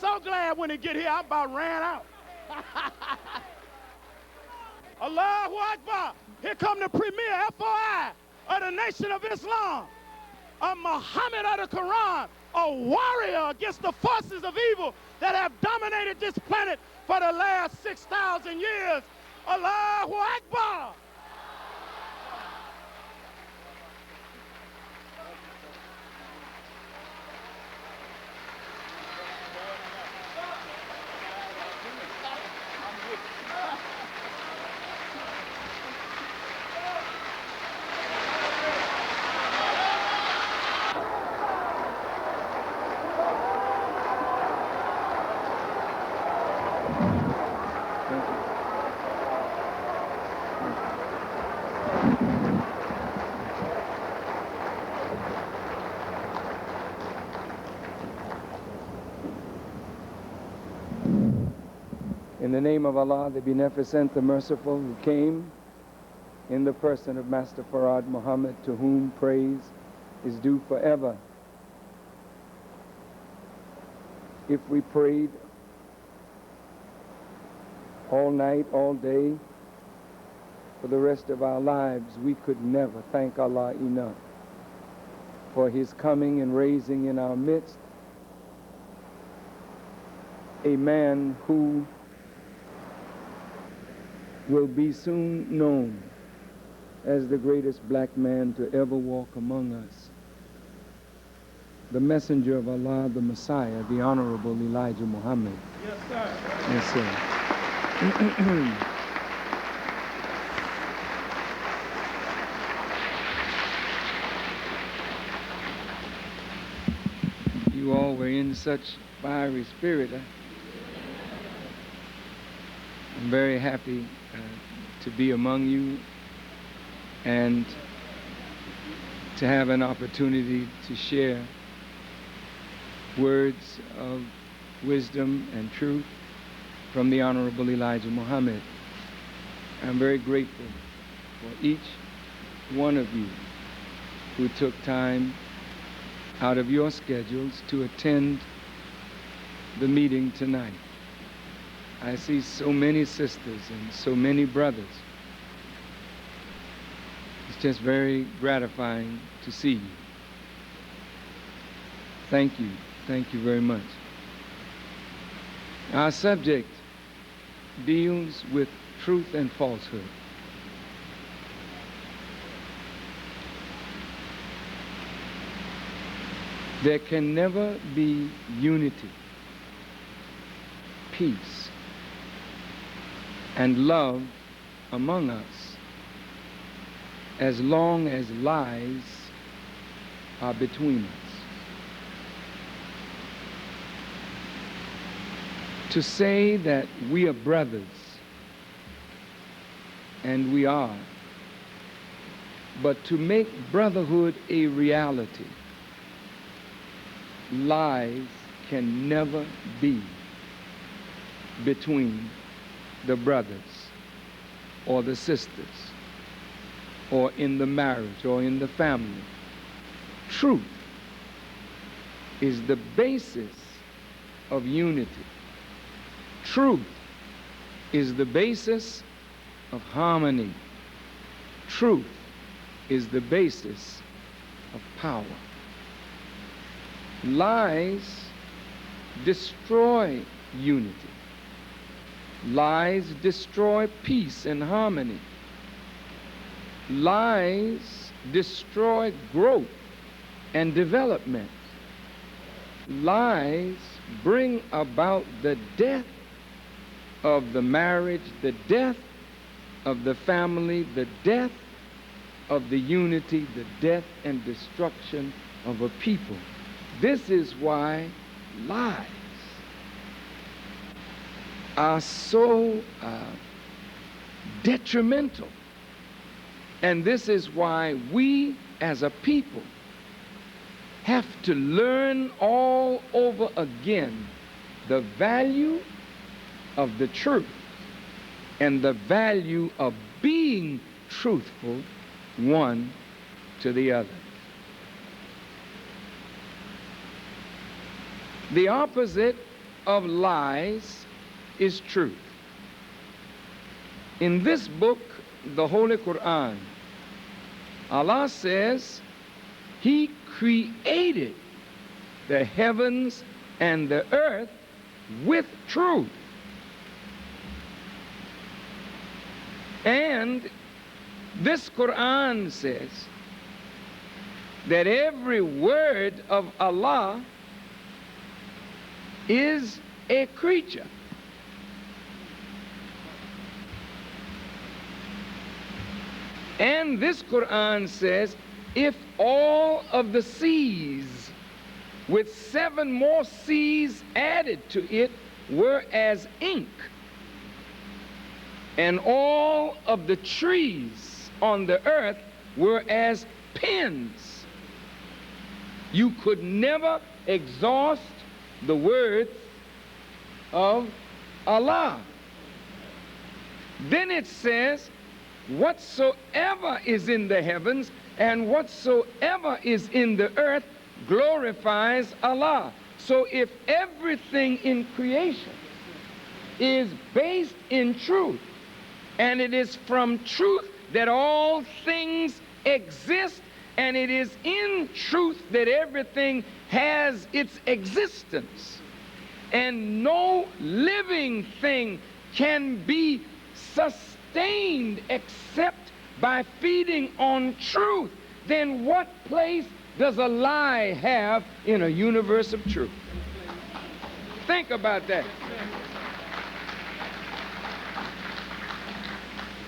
so glad when he get here, I about ran out. Allahu Akbar. Here come the premier FOI of the Nation of Islam, a Muhammad of the Quran, a warrior against the forces of evil that have dominated this planet for the last 6,000 years. Allahu Akbar. In the name of Allah, the Beneficent, the Merciful, who came in the person of Master Farad Muhammad, to whom praise is due forever. If we prayed all night, all day, for the rest of our lives, we could never thank Allah enough for His coming and raising in our midst a man who will be soon known as the greatest black man to ever walk among us. The Messenger of Allah, the Messiah, the Honorable Elijah Muhammad. Yes, sir. Yes, sir. You all were in such fiery spirit. I'm very happy to be among you and to have an opportunity to share words of wisdom and truth from the Honorable Elijah Muhammad. I'm very grateful for each one of you who took time out of your schedules to attend the meeting tonight. I see so many sisters and so many brothers. It's just very gratifying to see you. Thank you. Thank you very much. Our subject deals with truth and falsehood. There can never be unity, peace, and love among us as long as lies are between us. To say that we are brothers, and we are, but to make brotherhood a reality, lies can never be between the brothers or the sisters or in the marriage or in the family. Truth is the basis of unity. Truth is the basis of harmony. Truth is the basis of power. Lies destroy unity. Lies destroy peace and harmony. Lies destroy growth and development. Lies bring about the death of the marriage, the death of the family, the death of the unity, the death and destruction of a people. This is why lies are so detrimental. And this is why we as a people have to learn all over again the value of the truth and the value of being truthful one to the other. The opposite of lies is truth. In this book, the Holy Quran, Allah says He created the heavens and the earth with truth. And this Quran says that every word of Allah is a creature. And this Quran says, if all of the seas, with 7 more seas added to it, were as ink, and all of the trees on the earth were as pens, you could never exhaust the words of Allah. Then it says, whatsoever is in the heavens and whatsoever is in the earth glorifies Allah. So if everything in creation is based in truth, and it is from truth that all things exist, and it is in truth that everything has its existence, and no living thing can be sustained except by feeding on truth, then what place does a lie have in a universe of truth? Think about that.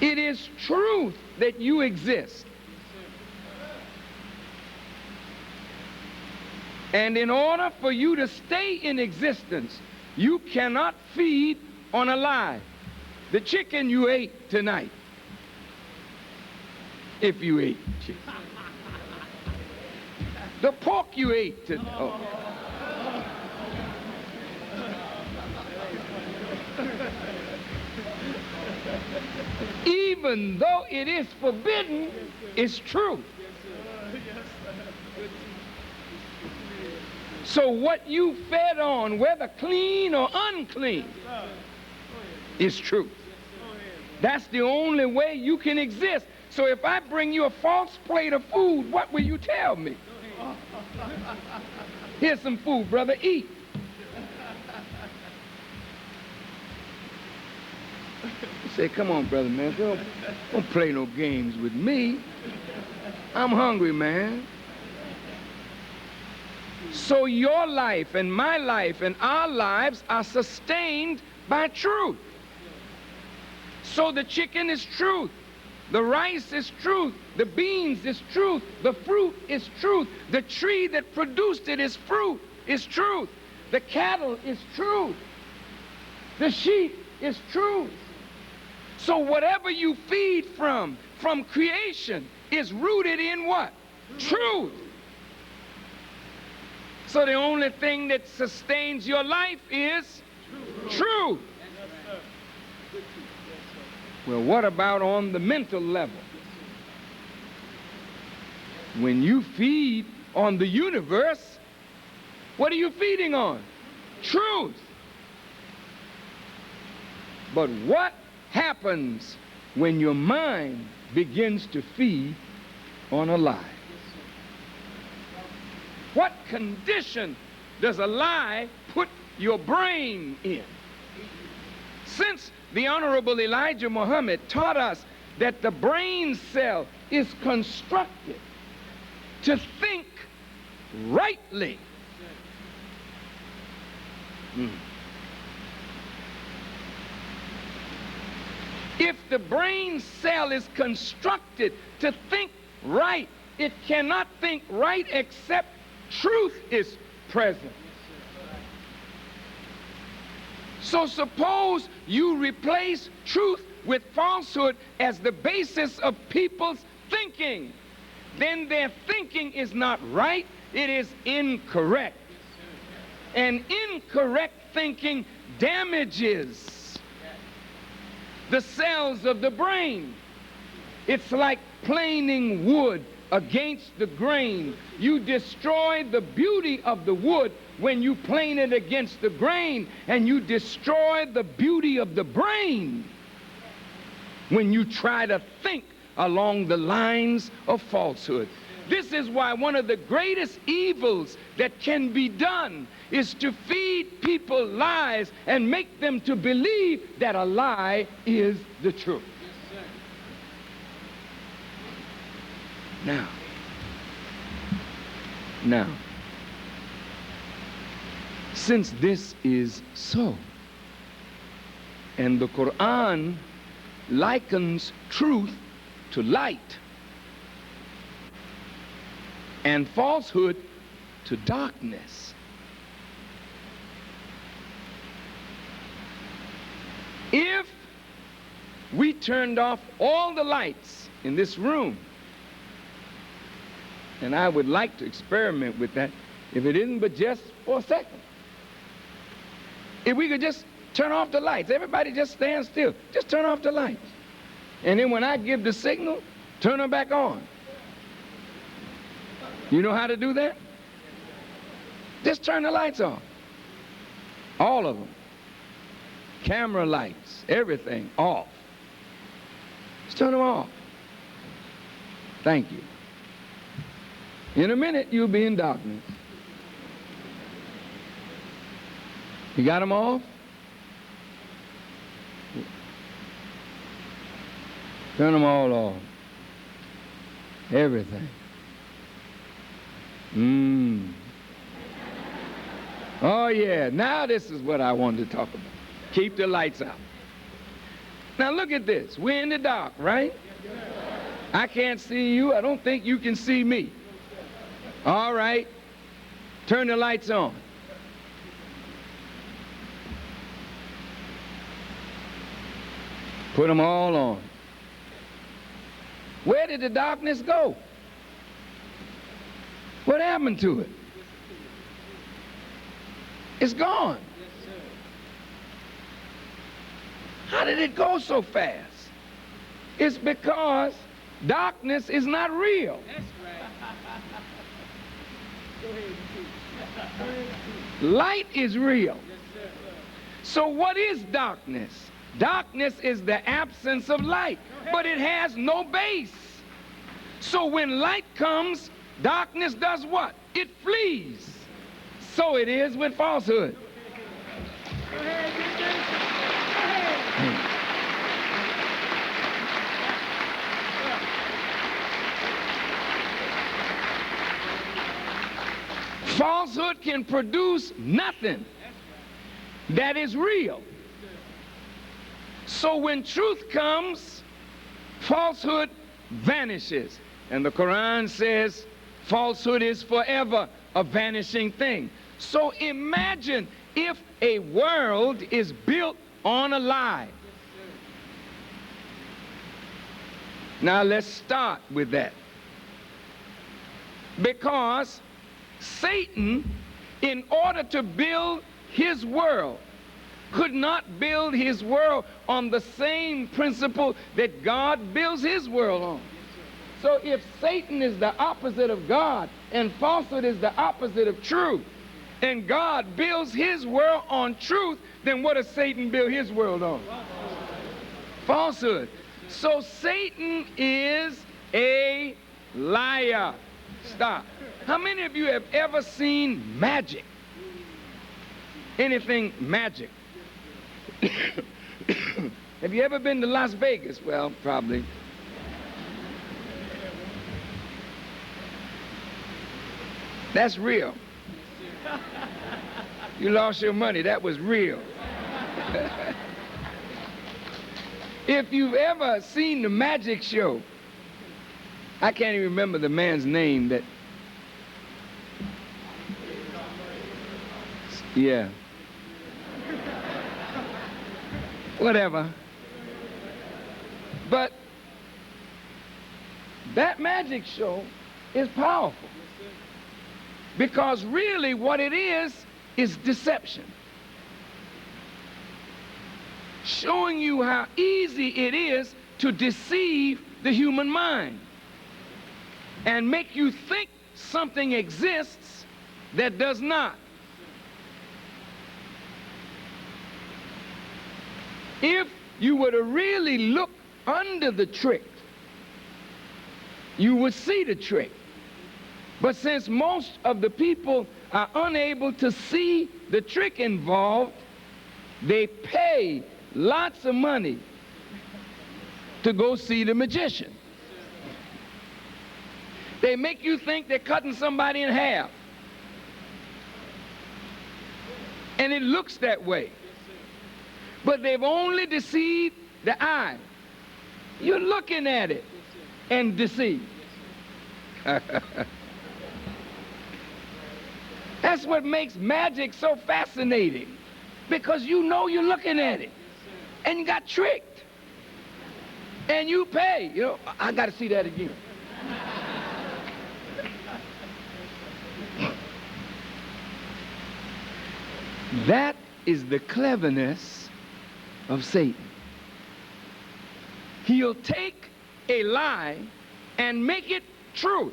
It is truth that you exist. And in order for you to stay in existence, you cannot feed on a lie. The chicken you ate tonight, if you ate chicken. The pork you ate tonight. Oh. Even though it is forbidden, it's true. So what you fed on, whether clean or unclean, is true. That's the only way you can exist. So if I bring you a false plate of food, what will you tell me? Here's some food, brother, eat. Say, come on, brother, man, don't play no games with me. I'm hungry, man. So your life and my life and our lives are sustained by truth. So the chicken is truth. The rice is truth. The beans is truth. The fruit is truth. The tree that produced it is fruit, is truth. The cattle is truth. The sheep is truth. So whatever you feed from creation is rooted in what? Truth. So the only thing that sustains your life is truth. Well, what about on the mental level? When you feed on the universe, what are you feeding on? Truth. But what happens when your mind begins to feed on a lie? What condition does a lie put your brain in? Since the Honorable Elijah Muhammad taught us that the brain cell is constructed to think rightly. If the brain cell is constructed to think right, it cannot think right except truth is present. So suppose you replace truth with falsehood as the basis of people's thinking. Then their thinking is not right, it is incorrect. And incorrect thinking damages the cells of the brain. It's like planing wood against the grain. You destroy the beauty of the wood when you plane it against the grain, and you destroy the beauty of the brain when you try to think along the lines of falsehood. This is why one of the greatest evils that can be done is to feed people lies and make them to believe that a lie is the truth. Now, since this is so, and the Quran likens truth to light and falsehood to darkness, if we turned off all the lights in this room, and I would like to experiment with that, if it isn't but just for a second. If we could just turn off the lights, everybody just stand still, just turn off the lights. And then when I give the signal, turn them back on. You know how to do that? Just turn the lights off. All of them. Camera lights, everything off. Just turn them off. Thank you. In a minute, you'll be in darkness. You got them off? Turn them all off. Everything. Oh yeah, now this is what I wanted to talk about. Keep the lights out. Now look at this. We're in the dark, right? I can't see you. I don't think you can see me. All right. Turn the lights on. Put them all on. Where did the darkness go? What happened to it? It's gone. How did it go so fast? It's because darkness is not real. Light is real. So what is darkness? Darkness is the absence of light, but it has no base. So when light comes, darkness does what? It flees. So it is with falsehood. Falsehood can produce nothing that is real. So when truth comes, falsehood vanishes. And the Quran says falsehood is forever a vanishing thing. So imagine if a world is built on a lie. Now let's start with that. Because Satan, in order to build his world, could not build his world on the same principle that God builds his world on. So if Satan is the opposite of God and falsehood is the opposite of truth, and God builds his world on truth, then what does Satan build his world on? Falsehood. So Satan is a liar. Stop. How many of you have ever seen magic? Anything magic? Have you ever been to Las Vegas? Well, probably. That's real. You lost your money. That was real. If you've ever seen the magic show, I can't even remember the man's name that... Yeah. Whatever. But that magic show is powerful. Because really what it is deception. Showing you how easy it is to deceive the human mind. and make you think something exists that does not. If you were to really look under the trick, you would see the trick. But since most of the people are unable to see the trick involved, they pay lots of money to go see the magician. They make you think they're cutting somebody in half. And it looks that way. But they've only deceived the eye. You're looking at it and deceived. That's what makes magic so fascinating, because you know you're looking at it and you got tricked and you pay. You know, I got to see that again. That is the cleverness of Satan. He'll take a lie and make it truth.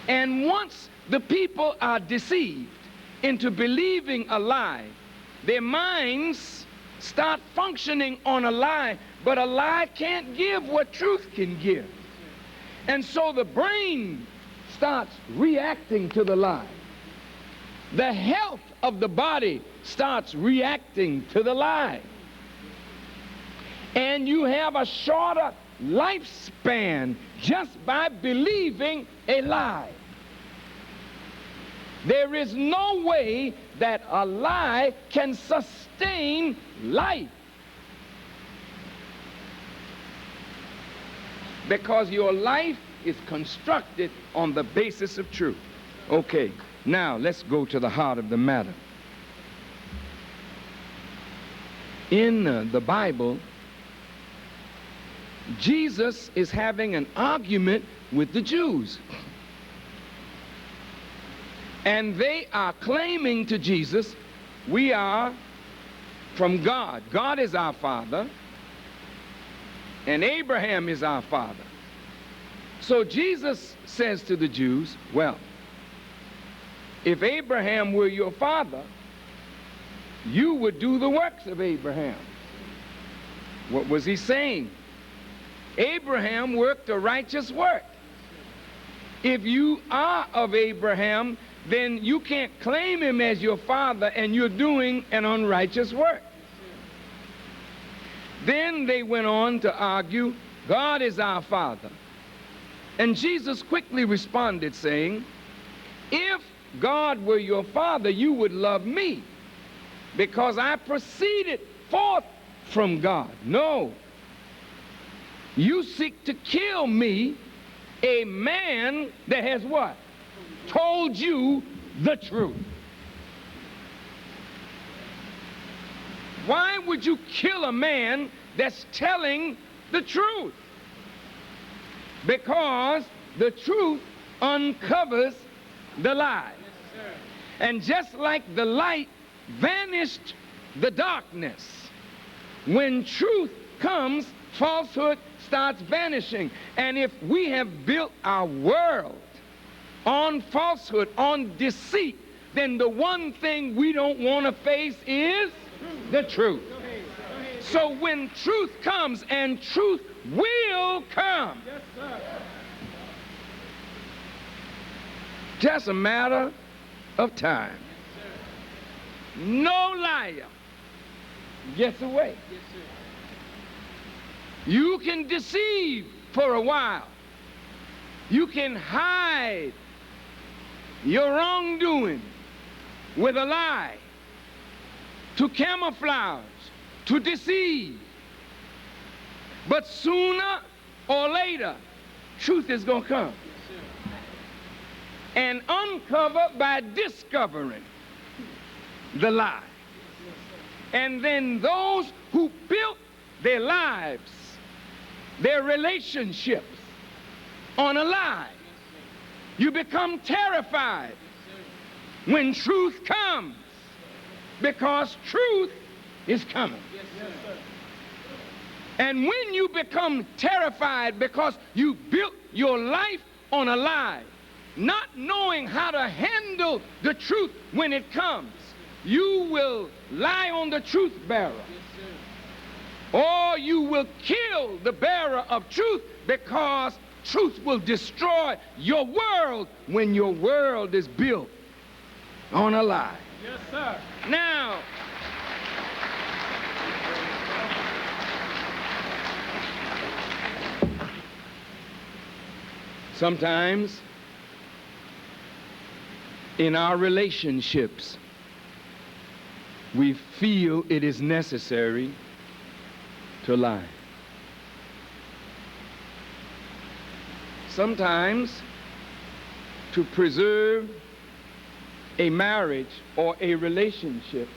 And once the people are deceived into believing a lie, their minds start functioning on a lie, but a lie can't give what truth can give. And so the brain starts reacting to the lie. The health of the body starts reacting to the lie. And you have a shorter lifespan just by believing a lie. There is no way that a lie can sustain life, because your life is constructed on the basis of truth. Okay, now let's go to the heart of the matter. In the Bible, Jesus is having an argument with the Jews. And they are claiming to Jesus, we are from God. God is our father, and Abraham is our father. So Jesus says to the Jews, well, if Abraham were your father, you would do the works of Abraham. What was he saying? Abraham worked a righteous work. If you are of Abraham, then you can't claim him as your father and you're doing an unrighteous work. Then they went on to argue, God is our father. And Jesus quickly responded saying, if God were your father, you would love me, because I proceeded forth from God. No, you seek to kill me, a man that has what? Told you the truth. Why would you kill a man that's telling the truth? Because the truth uncovers the lie. And just like the light vanished the darkness, when truth comes, falsehood starts vanishing. And if we have built our world on falsehood, on deceit, then the one thing we don't want to face is the truth. So when truth comes, and truth will come, just a matter of time. No liar gets away. You can deceive for a while. You can hide your wrongdoing with a lie, to camouflage, to deceive. But sooner or later, truth is going to come and uncover by discovering the lie. And then those who built their lives, their relationships on a lie, you become terrified when truth comes, because truth is coming. And when you become terrified because you built your life on a lie, not knowing how to handle the truth when it comes, you will lie on the truth bearer. Or you will kill the bearer of truth, because truth will destroy your world when your world is built on a lie. Yes, sir. Now, sometimes in our relationships, we feel it is necessary to lie. Sometimes, to preserve a marriage or a relationship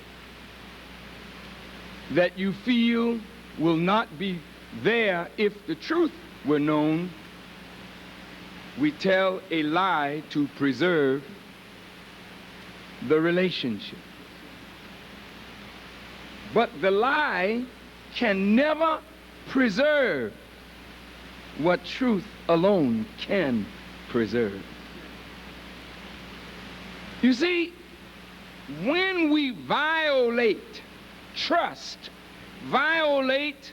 that you feel will not be there if the truth were known, we tell a lie to preserve the relationship. But the lie can never preserve what truth alone can preserve. You see, when we violate trust, violate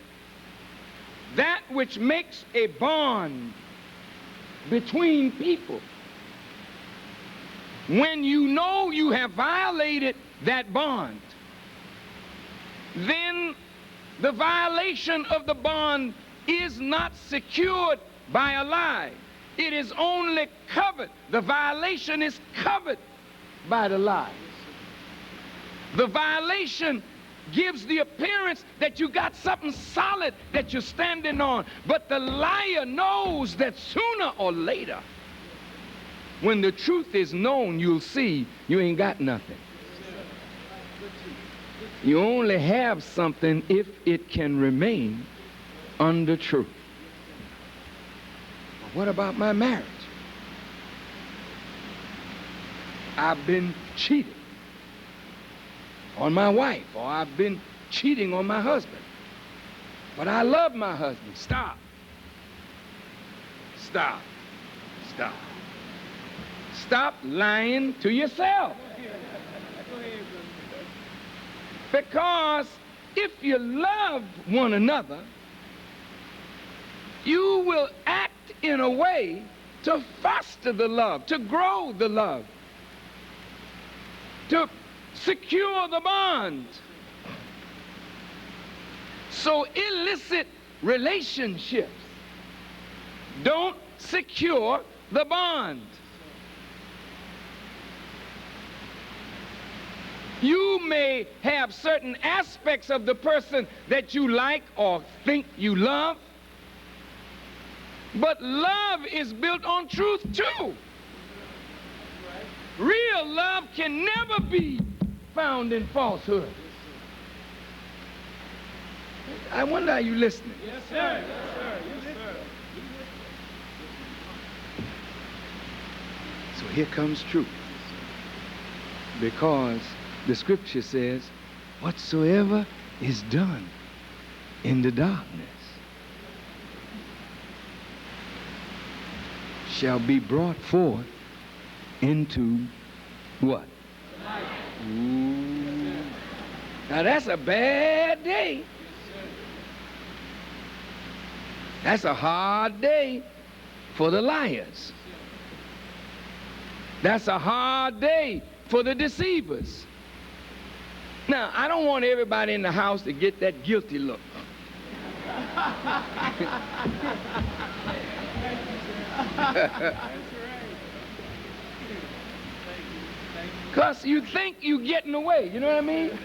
that which makes a bond between people, when you know you have violated that bond, then the violation of the bond is not secured by a lie. It is only covered. The violation is covered by the lie. The violation gives the appearance that you got something solid that you're standing on, but the liar knows that sooner or later, when the truth is known, you'll see you ain't got nothing. You only have something if it can remain under truth. What about my marriage? I've been cheating on my wife, or I've been cheating on my husband. But I love my husband. Stop. Stop. Stop. Stop lying to yourself. Because if you love one another, you will act in a way to foster the love, to grow the love, to secure the bond. So illicit relationships don't secure the bond. You may have certain aspects of the person that you like or think you love, but love is built on truth too. Real love can never be found in falsehood. I wonder, are you listening? Yes, sir. Yes, sir. Yes, sir. So here comes truth. Because the scripture says, whatsoever is done in the darkness shall be brought forth into what? Ooh. Now that's a bad day. That's a hard day for the liars. That's a hard day for the deceivers. Now, I don't want everybody in the house to get that guilty look. Because you think you're getting away, you know what I mean?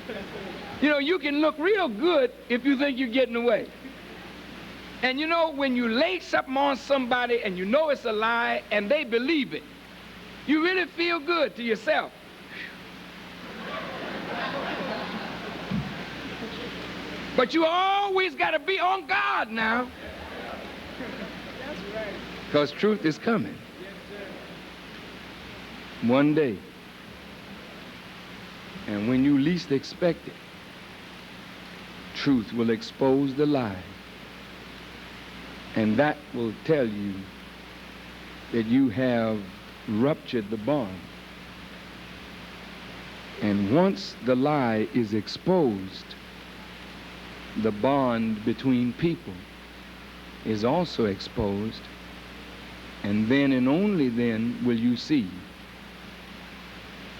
You know, you can look real good if you think you're getting away. And you know, when you lay something on somebody and you know it's a lie and they believe it, you really feel good to yourself. But you always got to be on guard now. That's right. Because truth is coming. One day. And when you least expect it, truth will expose the lie And that will tell you that you have ruptured the bond. And once the lie is exposed, the bond between people is also exposed, and then and only then will you see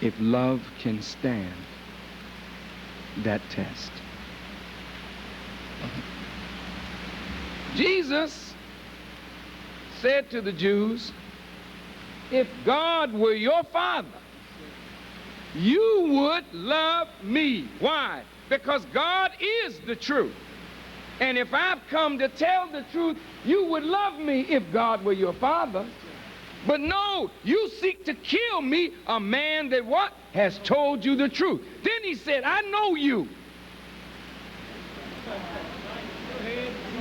if love can stand that test. Jesus said to the Jews, if God were your father, you would love me. Why? Because God is the truth. And if I've come to tell the truth, you would love me if God were your father. But no, you seek to kill me, a man that what? Has told you the truth. Then he said, I know you.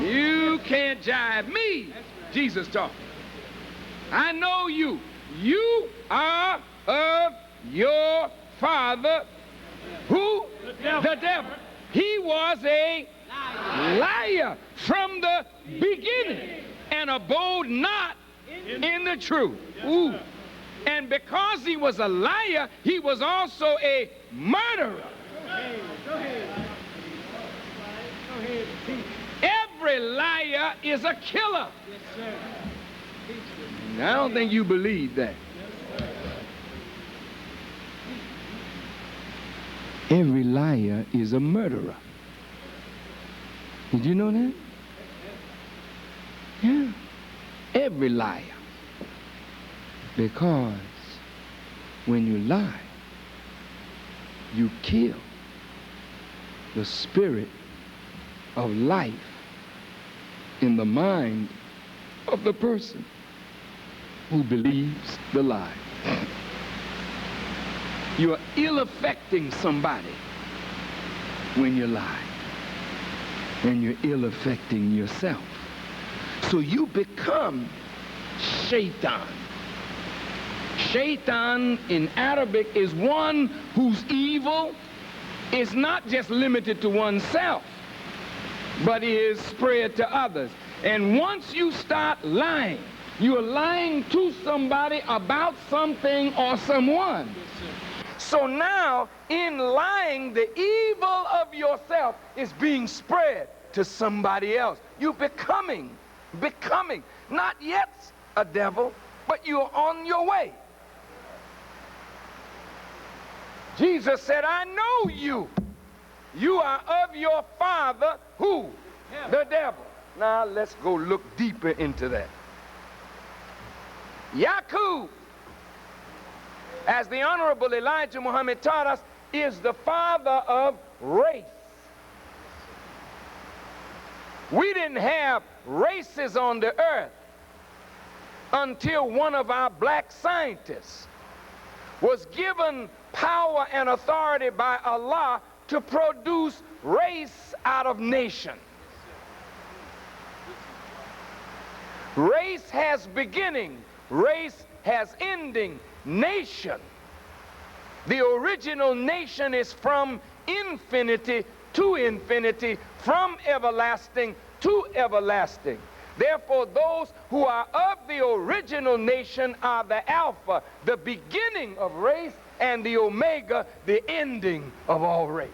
You can't jive me. Jesus talking. I know you. You are of your father. Who? The devil. He was a liar from the beginning and abode not in the truth. Ooh. And because he was a liar, he was also a murderer. Every liar is a killer. Now, I don't think you believe that. Every liar is a murderer. Did you know that? Yeah. Every liar. Because when you lie, you kill the spirit of life in the mind of the person who believes the lie. You are ill-affecting somebody when you lie, and you're ill-affecting yourself. So you become Shaitan. Shaitan in Arabic is one whose evil is not just limited to oneself, but is spread to others. And once you start lying, you're lying to somebody about something or someone. So now, in lying, the evil of yourself is being spread to somebody else. You're becoming, not yet a devil, but you're on your way. Jesus said, I know you. You are of your father, who? The devil. Now, let's go look deeper into that. Yaqub, as the Honorable Elijah Muhammad taught us, is the father of race. We didn't have races on the earth until one of our black scientists was given power and authority by Allah to produce race out of nation. Race has beginning, race has ending. Nation, the original nation, is from infinity to infinity, from everlasting to everlasting. Therefore, those who are of the original nation are the Alpha, the beginning of race, and the Omega, the ending of all race.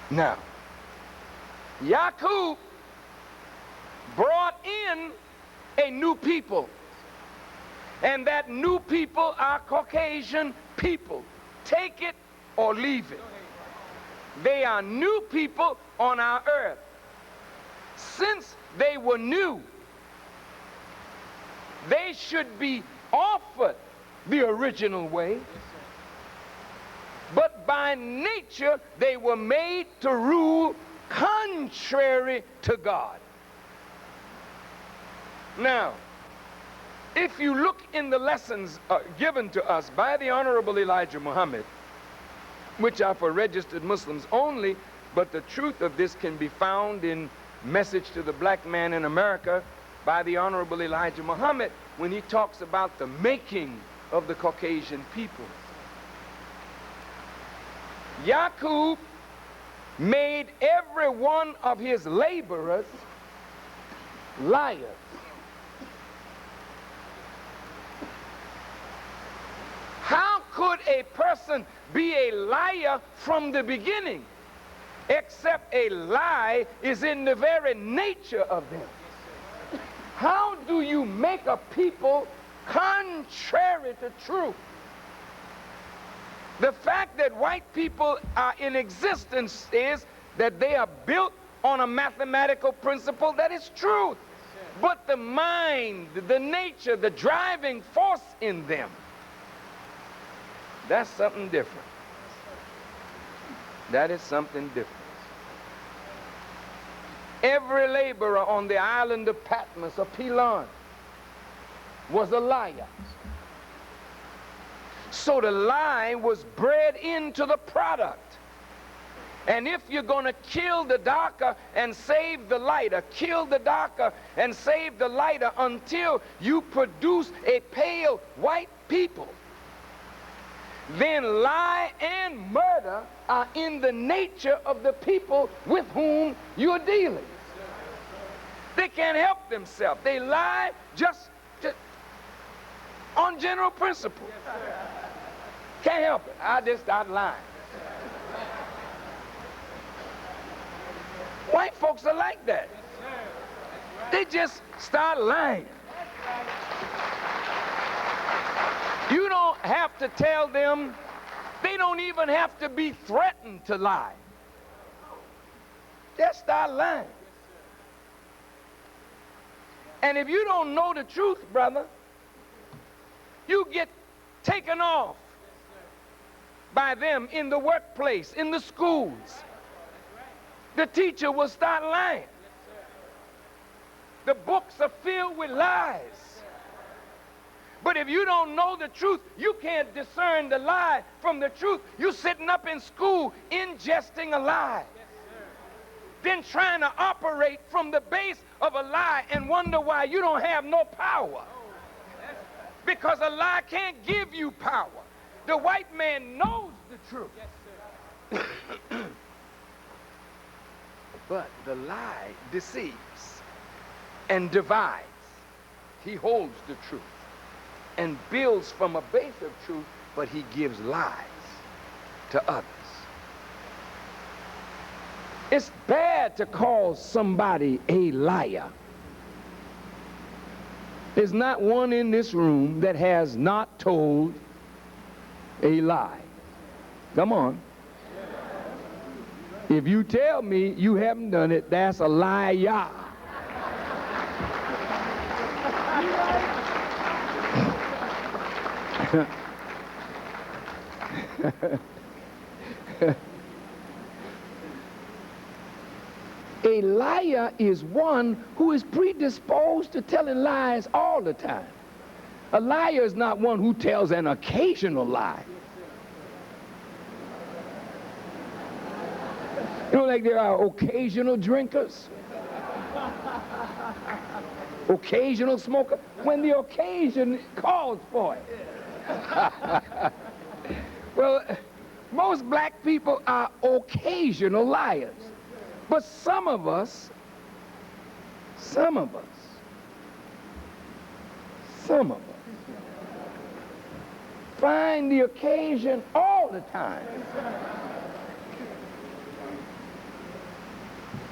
Now, Yaqub brought in a new people. And that new people are Caucasian people. Take it or leave it. They are new people on our earth. Since they were new, they should be offered the original way. But by nature, they were made to rule contrary to God. Now, if you look in the lessons given to us by the Honorable Elijah Muhammad, which are for registered Muslims only, but the truth of this can be found in Message to the Black Man in America by the Honorable Elijah Muhammad, when he talks about the making of the Caucasian people. Yaqub made every one of his laborers liars. How could a person be a liar from the beginning, except a lie is in the very nature of them? How do you make a people contrary to truth? The fact that white people are in existence is that they are built on a mathematical principle that is truth. But the mind, the nature, the driving force in them, that's something different. That is something different. Every laborer on the island of Patmos or Pelon was a liar. So the lie was bred into the product. And if you're going to kill the darker and save the lighter, kill the darker and save the lighter until you produce a pale white people, then lie and murder are in the nature of the people with whom you're dealing. They can't help themselves. They lie just on general principle. Can't help it. I just start lying. White folks are like that. They just start lying. You don't have to tell them. They don't even have to be threatened to lie. Just start lying. And if you don't know the truth, brother, you get taken off by them in the workplace, in the schools. The teacher will start lying. The books are filled with lies. But if you don't know the truth, you can't discern the lie from the truth. You're sitting up in school ingesting a lie. Then trying to operate from the base of a lie and wonder why you don't have no power. Because a lie can't give you power. The white man knows the truth. But the lie deceives and divides. He holds the truth and builds from a base of truth, but he gives lies to others. It's bad to call somebody a liar. There's not one in this room that has not told a lie. Come on. If you tell me you haven't done it, that's a liar. A liar is one who is predisposed to telling lies all the time. A liar is not one who tells an occasional lie. You know, like there are occasional drinkers, occasional smoker, when the occasion calls for it. Well, most black people are occasional liars. But some of us find the occasion all the time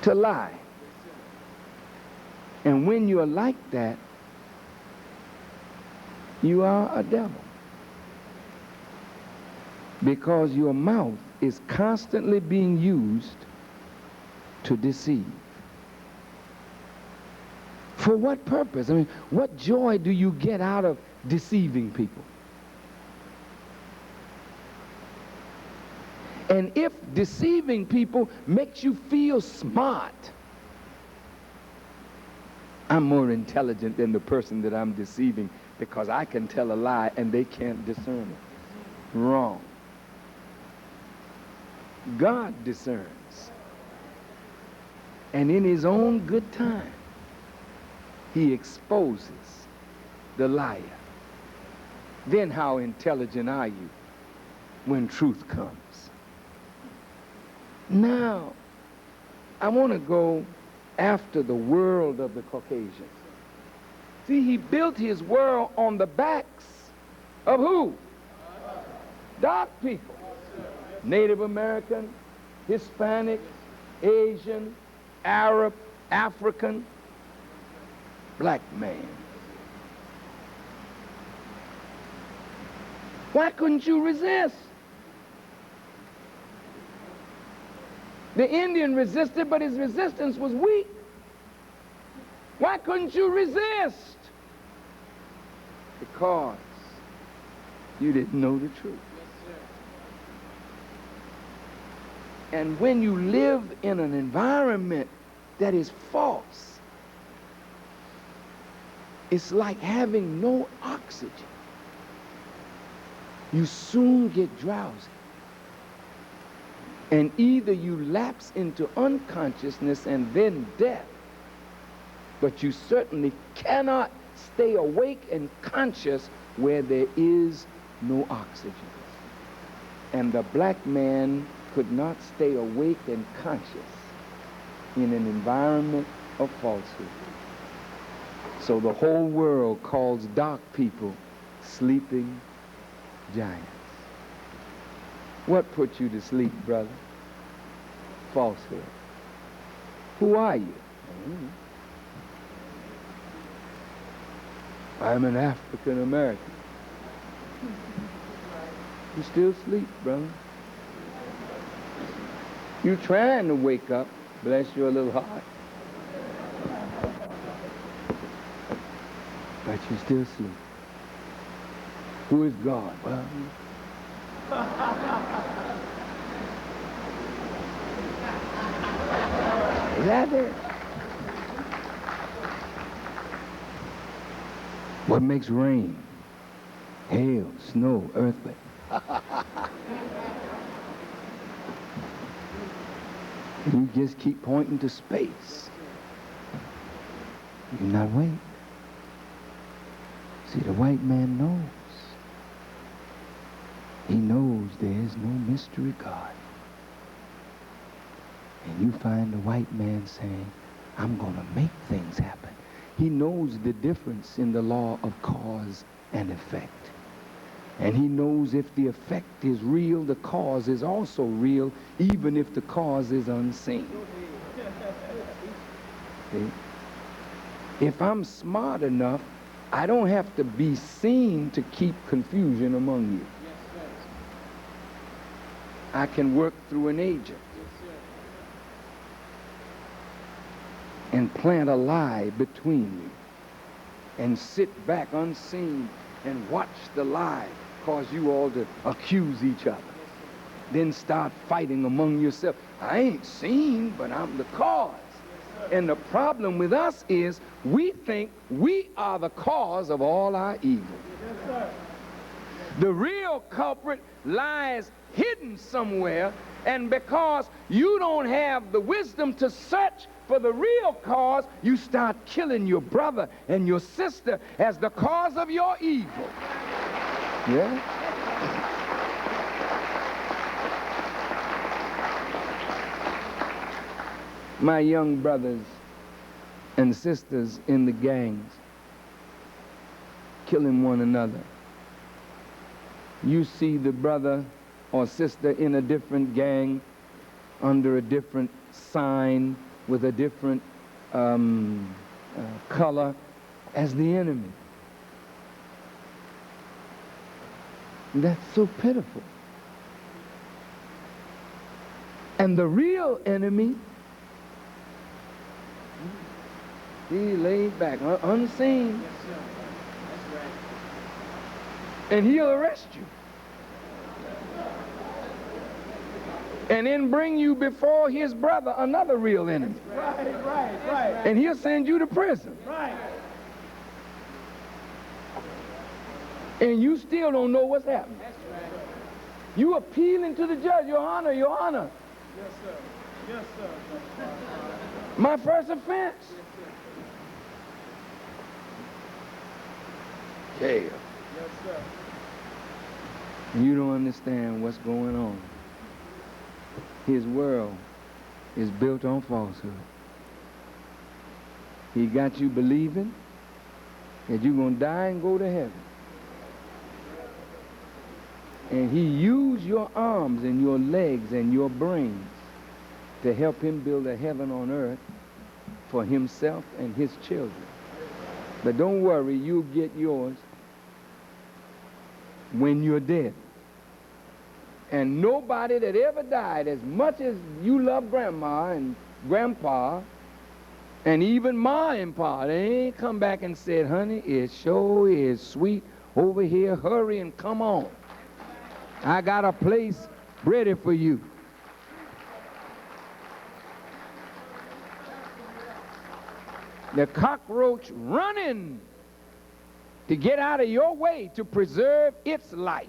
to lie. And when you're like that, you are a devil. Because your mouth is constantly being used to deceive. For what purpose? I mean, what joy do you get out of deceiving people? And if deceiving people makes you feel smart, I'm more intelligent than the person that I'm deceiving because I can tell a lie and they can't discern it. Wrong. God discerns. And in his own good time, he exposes the liar. Then how intelligent are you when truth comes? Now, I want to go after the world of the Caucasians. See, he built his world on the backs of who? Dark people. Native American, Hispanic, Asian, Arab, African, black man. Why couldn't you resist? The Indian resisted, but his resistance was weak. Why couldn't you resist? Because you didn't know the truth. And when you live in an environment that is false, it's like having no oxygen. You soon get drowsy. And either you lapse into unconsciousness and then death, but you certainly cannot stay awake and conscious where there is no oxygen. And the black man could not stay awake and conscious in an environment of falsehood. So the whole world calls dark people sleeping giants. What put you to sleep, brother? Falsehood. Who are you? I'm an African American. You still sleep, brother. You trying to wake up, bless your little heart. But you still sleep. Who is God? Well, is that it? What makes rain? Hail, snow, earthquake. You just keep pointing to space. You're not awake. See, the white man knows. He knows there is no mystery God. And you find the white man saying, I'm going to make things happen. He knows the difference in the law of cause and effect. And he knows if the effect is real, the cause is also real, even if the cause is unseen. See? If I'm smart enough, I don't have to be seen to keep confusion among you. I can work through an agent and plant a lie between you and sit back unseen and watch the lie cause you all to accuse each other. Then start fighting among yourself. I ain't seen, but I'm the cause. And the problem with us is we think we are the cause of all our evil. The real culprit lies hidden somewhere, and because you don't have the wisdom to search for the real cause, you start killing your brother and your sister as the cause of your evil. Yeah? My young brothers and sisters in the gangs killing one another. You see the brother or sister in a different gang under a different sign with a different color as the enemy. That's so pitiful. And the real enemy, he laid back, unseen. Yes, sir. That's right. And he'll arrest you. And then bring you before his brother, another real enemy. Right. And he'll send you to prison. Right. And you still don't know what's happening. That's right. You appealing to the judge, Your Honor, Your Honor. Yes, sir. Yes, sir. My first offense. Jail. Yes, sir. You don't understand what's going on. His world is built on falsehood. He got you believing that you're going to die and go to heaven. And he used your arms and your legs and your brains to help him build a heaven on earth for himself and his children. But don't worry, you'll get yours when you're dead. And nobody that ever died, as much as you love grandma and grandpa, and even ma and pa, they ain't come back and said, honey, it sure is sweet over here. Hurry and come on. I got a place ready for you. The cockroach running to get out of your way to preserve its life.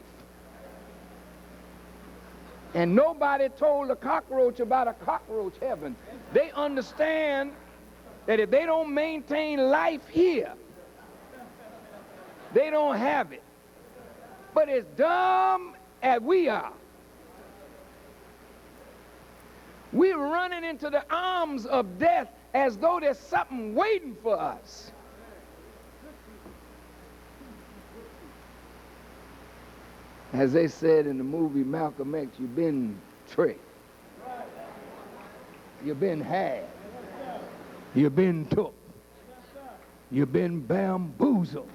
And nobody told the cockroach about a cockroach heaven. They understand that if they don't maintain life here, they don't have it. But as dumb as we are, we're running into the arms of death as though there's something waiting for us. As they said in the movie Malcolm X, you've been tricked. You've been had. You've been took. You've been bamboozled.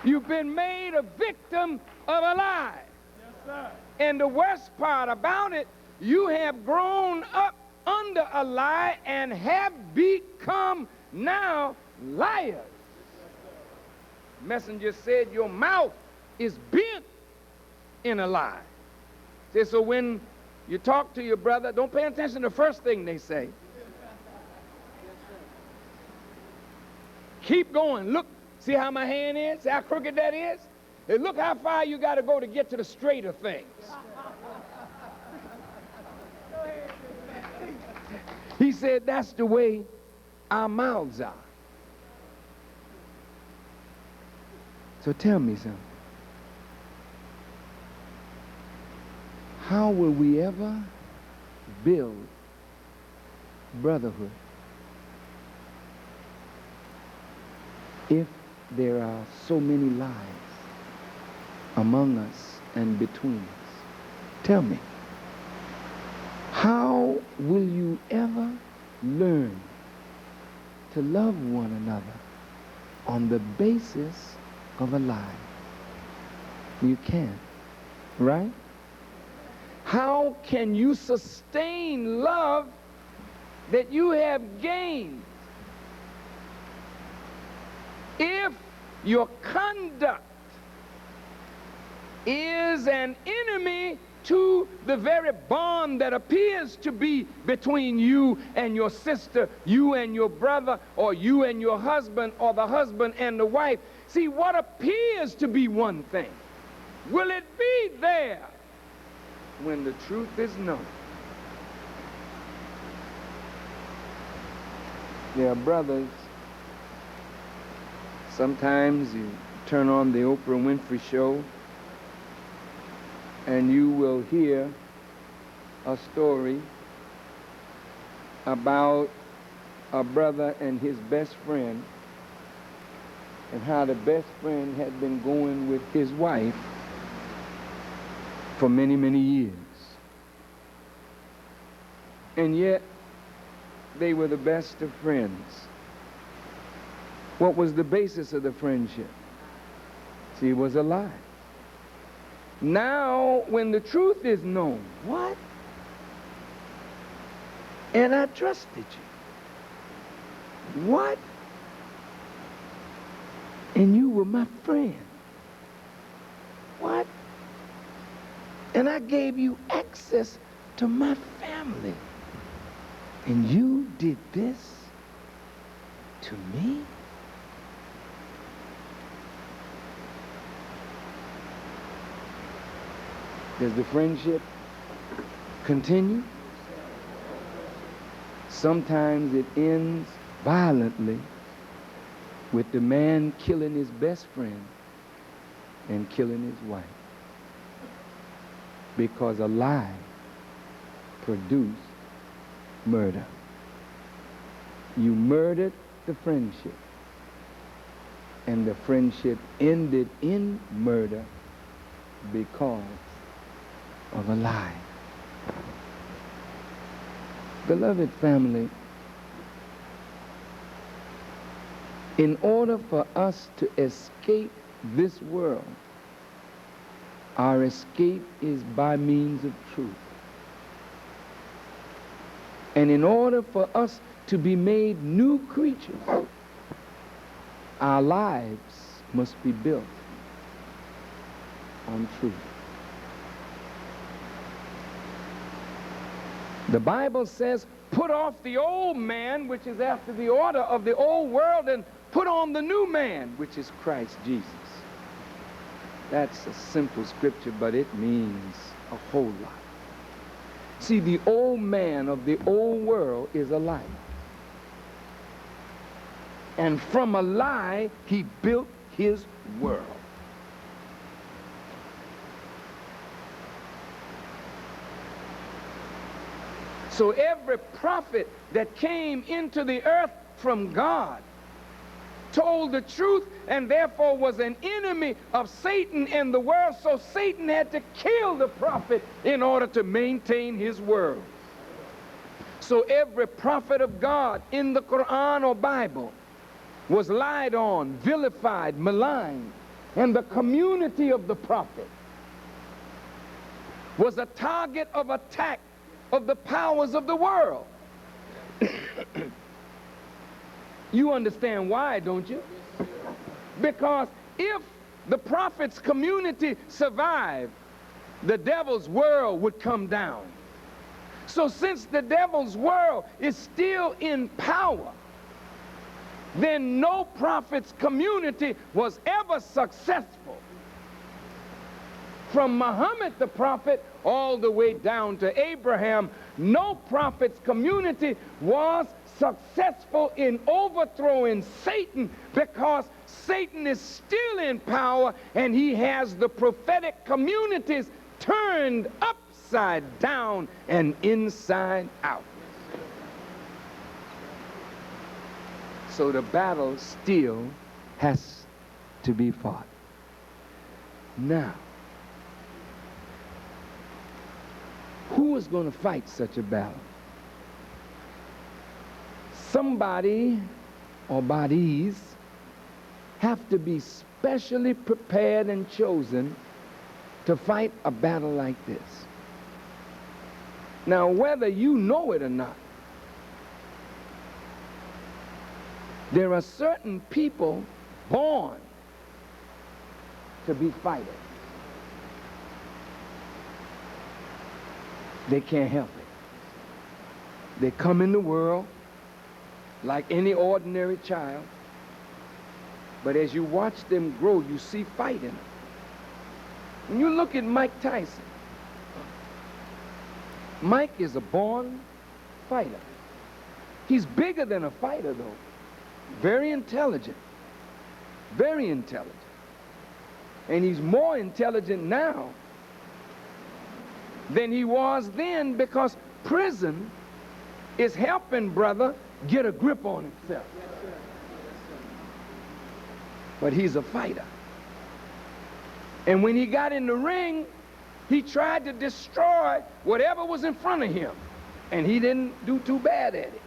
You've been made a victim of a lie. Yes, sir. And the worst part about it, you have grown up under a lie and have become now liars. Messenger said your mouth is bent in a lie. So when you talk to your brother, don't pay attention to the first thing they say. Keep going. Look, see how my hand is? See how crooked that is? And look how far you got to go to get to the straighter things. He said that's the way our mouths are. So tell me something. How will we ever build brotherhood if there are so many lies among us and between us? Tell me. How will you ever learn to love one another on the basis of a lie? You can't, right? How can you sustain love that you have gained if your conduct is an enemy to the very bond that appears to be between you and your sister, you and your brother, or you and your husband, or the husband and the wife? See, what appears to be one thing, will it be there when the truth is known? There are brothers, sometimes you turn on the Oprah Winfrey Show and you will hear a story about a brother and his best friend, and how the best friend had been going with his wife for many, many years. And yet, they were the best of friends. What was the basis of the friendship? See, it was a lie. Now, when the truth is known, what? And I trusted you. What? And you were my friend. What? And I gave you access to my family. And you did this to me? Does the friendship continue? Sometimes it ends violently with the man killing his best friend and killing his wife, because a lie produced murder. You murdered the friendship. And the friendship ended in murder because of a lie. Beloved family, in order for us to escape this world, our escape is by means of truth. And in order for us to be made new creatures, our lives must be built on truth. The Bible says, put off the old man, which is after the order of the old world, and put on the new man, which is Christ Jesus. That's a simple scripture, but it means a whole lot. See, the old man of the old world is a lie. And from a lie, he built his world. So every prophet that came into the earth from God told the truth and therefore was an enemy of Satan in the world. So Satan had to kill the prophet in order to maintain his world. So every prophet of God in the Quran or Bible was lied on, vilified, maligned, and the community of the prophet was a target of attack of the powers of the world. You understand why, don't you? Because if the prophet's community survived, the devil's world would come down. So since the devil's world is still in power, then no prophet's community was ever successful. From Muhammad the prophet all the way down to Abraham, no prophet's community was successful in overthrowing Satan, because Satan is still in power and he has the prophetic communities turned upside down and inside out. So the battle still has to be fought. Now, who is going to fight such a battle? Somebody or bodies have to be specially prepared and chosen to fight a battle like this. Now, whether you know it or not, there are certain people born to be fighters. They can't help it. They come in the world like any ordinary child, but as you watch them grow, you see fight in them. When you look at Mike Tyson, Mike is a born fighter. He's bigger than a fighter, though. Very intelligent. Very intelligent. And he's more intelligent now than he was then, because prison is helping brother get a grip on himself. But he's a fighter. And when he got in the ring, he tried to destroy whatever was in front of him. And he didn't do too bad at it.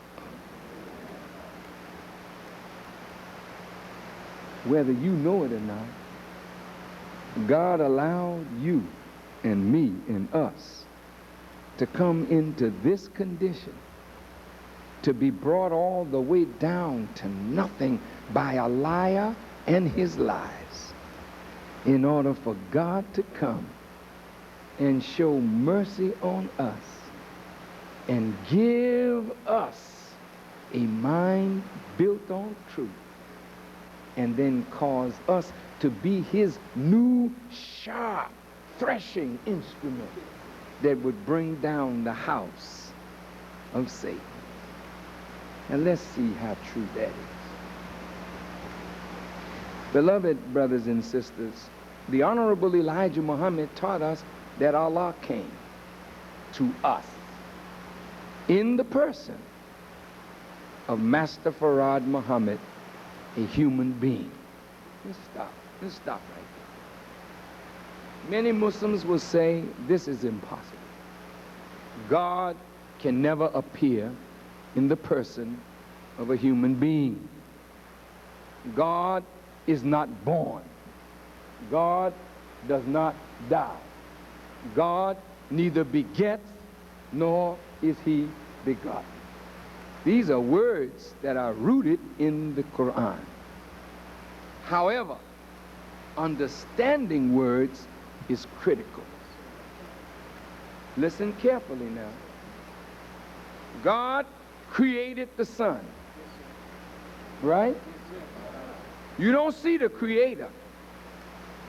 Whether you know it or not, God allowed you and me and us to come into this condition, to be brought all the way down to nothing by a liar and his lies, in order for God to come and show mercy on us and give us a mind built on truth, and then cause us to be his new sharp threshing instrument that would bring down the house of Satan. And let's see how true that is. Beloved brothers and sisters, the Honorable Elijah Muhammad taught us that Allah came to us. in the person of Master Farad Muhammad, a human being. Let's stop. Let's stop right there. Many Muslims will say this is impossible. God can never appear in the person of a human being. God is not born. God does not die. God neither begets nor is he begotten. These are words that are rooted in the Quran. However, understanding words is critical. Listen carefully now. God created the sun, right? You don't see the creator,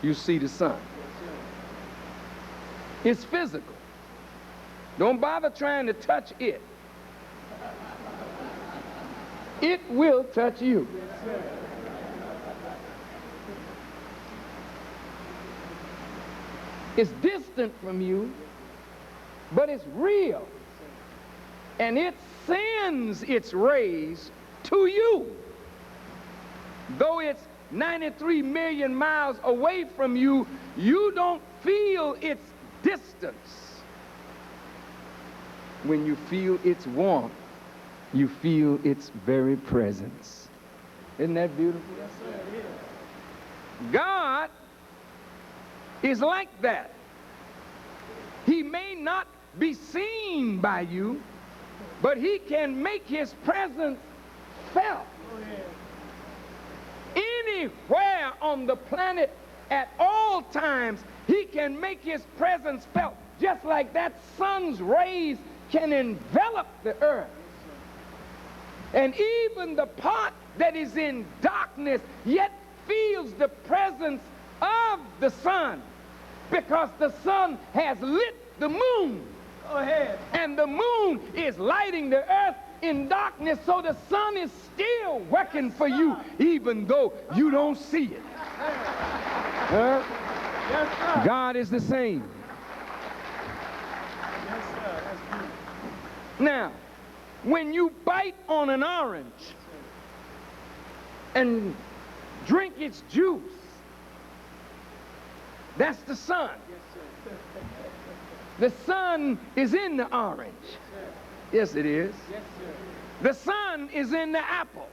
you see the sun. It's physical. Don't bother trying to touch it. It will touch you. It's distant from you, but it's real. And it sends its rays to you. Though it's 93 million miles away from you, you don't feel its distance. When you feel its warmth, you feel its very presence. Isn't that beautiful? Yes, sir, it is. God is like that. He may not be seen by you, but he can make his presence felt. Anywhere on the planet at all times, he can make his presence felt, just like that sun's rays can envelop the earth. And even the part that is in darkness yet feels the presence of the sun, because the sun has lit the moon. Go ahead. And the moon is lighting the earth in darkness, so the sun is still working for you, even though you don't see it. Huh? Yes, sir. God is the same. Yes, sir. That's beautiful. Now, when you bite on an orange and drink its juice, that's the sun. The sun is in the orange. Yes, it is. The sun is in the apple.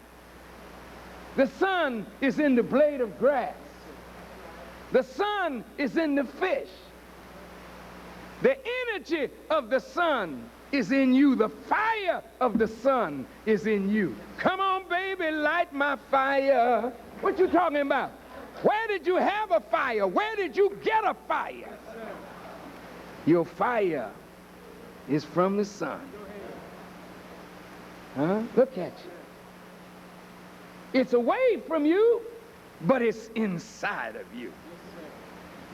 The sun is in the blade of grass. The sun is in the fish. The energy of the sun is in you. The fire of the sun is in you. Come on, baby, light my fire. What you talking about? Where did you have a fire? Where did you get a fire? Your fire is from the sun. Huh? Look at you. It's away from you, but it's inside of you.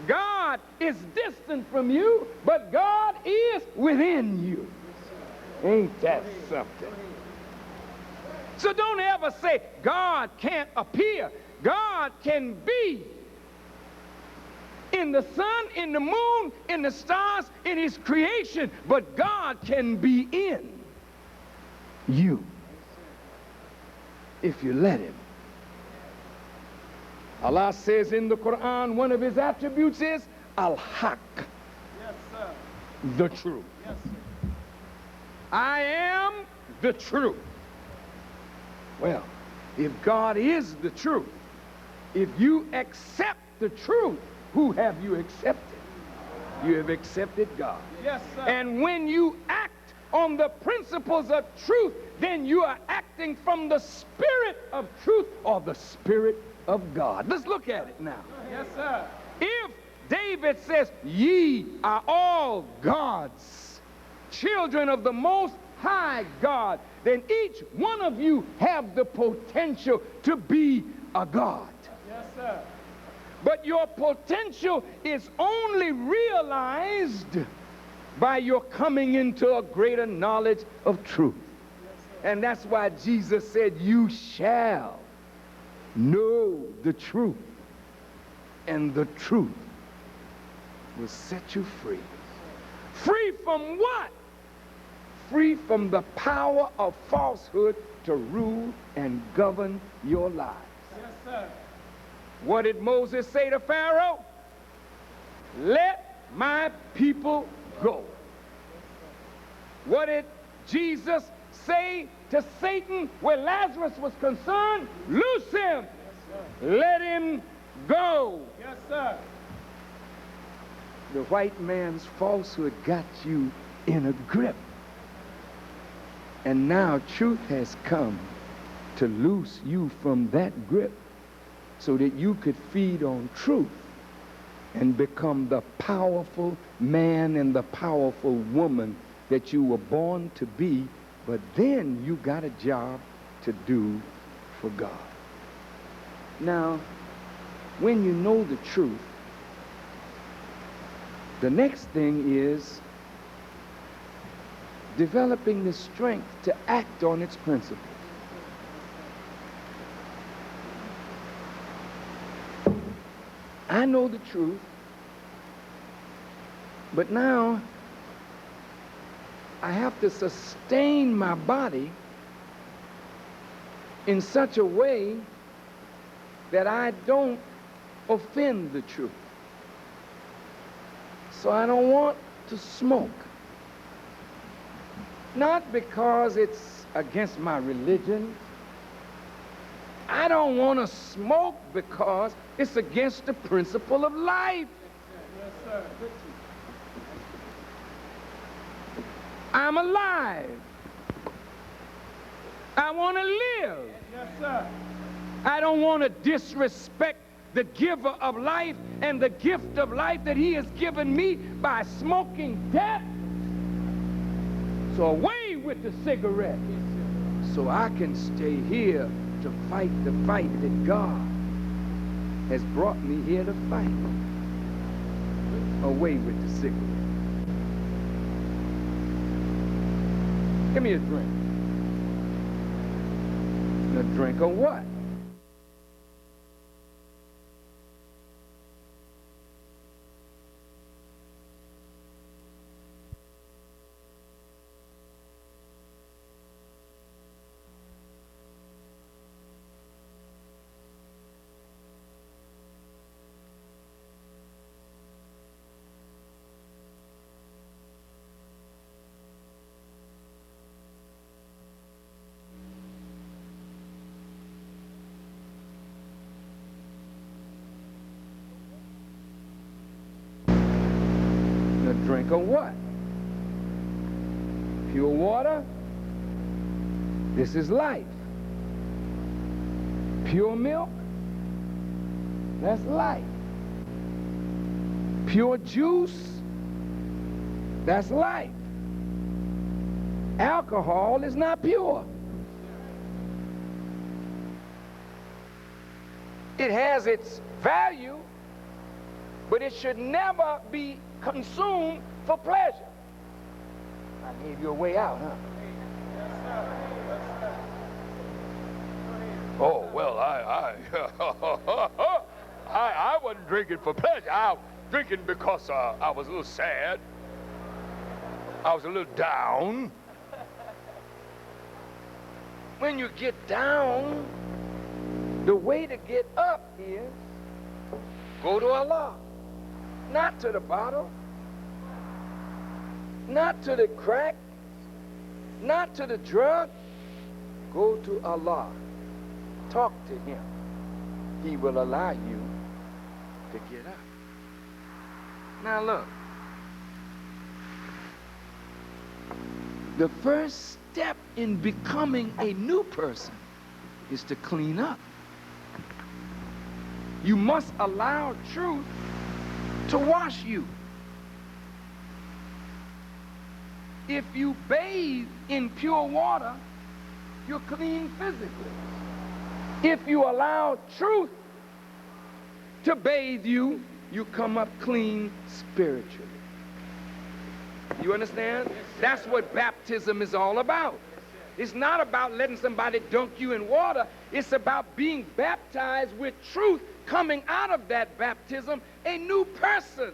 God is distant from you, but God is within you. Ain't that something? So don't ever say God can't appear. God can be in the sun, in the moon, in the stars, in his creation, but God can be in you if you let him. Allah says in the Quran, one of his attributes is Al-Haq. Yes, sir. The truth. Yes, sir. I am the truth. Well, if God is the truth, if you accept the truth, who have you accepted? You have accepted God. Yes, sir. And when you act on the principles of truth, then you are acting from the spirit of truth, or the spirit of God. Let's look at it now. Yes, sir. If David says, ye are all gods, children of the Most High God, then each one of you have the potential to be a God. Yes, sir. But your potential is only realized by your coming into a greater knowledge of truth. And that's why Jesus said, you shall know the truth, and the truth will set you free. Free from what? free from the power of falsehood to rule and govern your lives. Yes, sir. What did Moses say to Pharaoh? Let my people go. What did Jesus say to Satan where Lazarus was concerned? Loose him. Let him go. Yes, sir. The white man's falsehood got you in a grip. And now truth has come to loose you from that grip so that you could feed on truth and become the powerful man and the powerful woman that you were born to be, but then you got a job to do for God. Now, when you know the truth, the next thing is developing the strength to act on its principles. I know the truth, but now I have to sustain my body in such a way that I don't offend the truth. So I don't want to smoke. Not because it's against my religion. I don't want to smoke because it's against the principle of life. Yes, sir. I'm alive. I want to live. Yes, sir. I don't want to disrespect the giver of life and the gift of life that he has given me by smoking death. So away with the cigarette so I can stay here to fight the fight that God has brought me here to fight. Away with the cigarette. Give me a drink. A drink of what? A drink of what? Pure water? This is life. Pure milk? That's life. Pure juice? That's life. Alcohol is not pure. It has its value, but it should never be consumed for pleasure. I gave you a way out, huh? Oh, well, I wasn't drinking for pleasure. I was drinking because I was a little sad. I was a little down. When you get down, the way to get up is go to Allah. Not to the bottle, not to the crack, not to the drug. Go to Allah. Talk to him. He will allow you to get up. Now look. The first step in becoming a new person is to clean up. You must allow truth to wash you. If you bathe in pure water, you're clean physically. If you allow truth to bathe you, you come up clean spiritually. You understand? That's what baptism is all about. It's not about letting somebody dunk you in water. It's about being baptized with truth coming out of that baptism, a new person.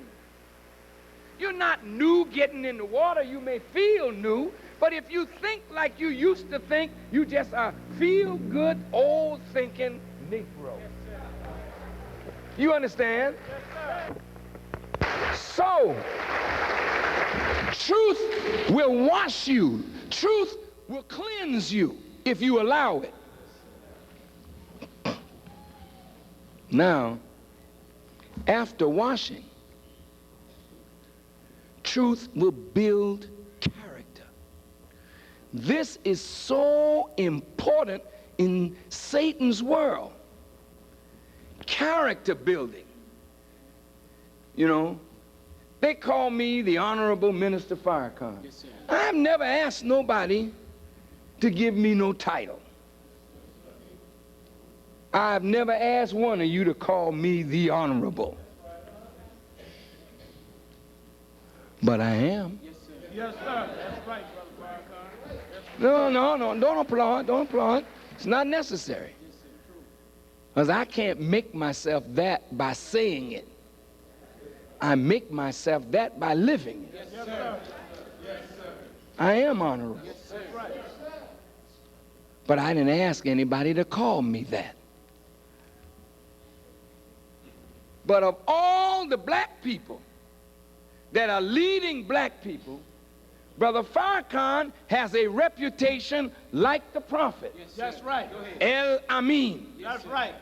You're not new getting in the water. You may feel new, But if you think like you used to think, you just a feel-good, old thinking Negro. You understand? So, truth will wash you. Truth will cleanse you if you allow it. Now, after washing, truth will build character. This is so important in Satan's world. Character building. You know, they call me the Honorable Minister Farrakhan. Yes, sir. I've never asked nobody to give me no title. I've never asked one of you to call me the Honorable. But I am. Yes, sir. Yes, sir. That's right, Brother Farrakhan. No. Don't applaud. Don't applaud. It's not necessary. Because I can't make myself that by saying it. I make myself that by living it. Yes, sir. Yes, sir. I am honorable. Yes, sir. Right. But I didn't ask anybody to call me that. But of all the black people that are leading black people, Brother Farrakhan has a reputation like the prophet. Yes, that's right. El Amin. That's right.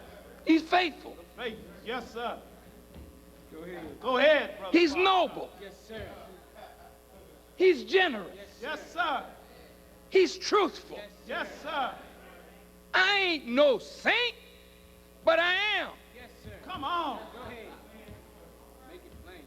He's faithful. Faithful. Yes, sir. Go ahead, Brother He's Farrakhan. noble. Yes, sir. He's generous. Yes, sir. He's truthful. Yes, sir. I ain't no saint, but I am. Yes, sir. Come on. Go ahead. Make it plain.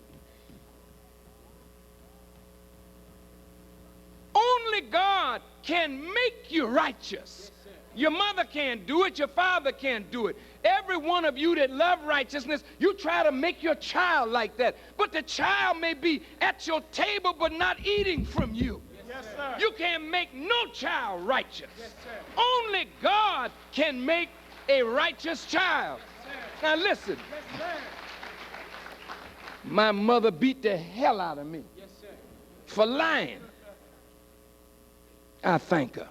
Only God can make you righteous. Your mother can't do it. Your father can't do it. Every one of you that love righteousness, you try to make your child like that. But the child may be at your table but not eating from you. Yes, sir. You can't make no child righteous. Yes, sir. Only God can make a righteous child. Now listen. Yes, sir. My mother beat the hell out of me Yes, sir. for lying. I thank her.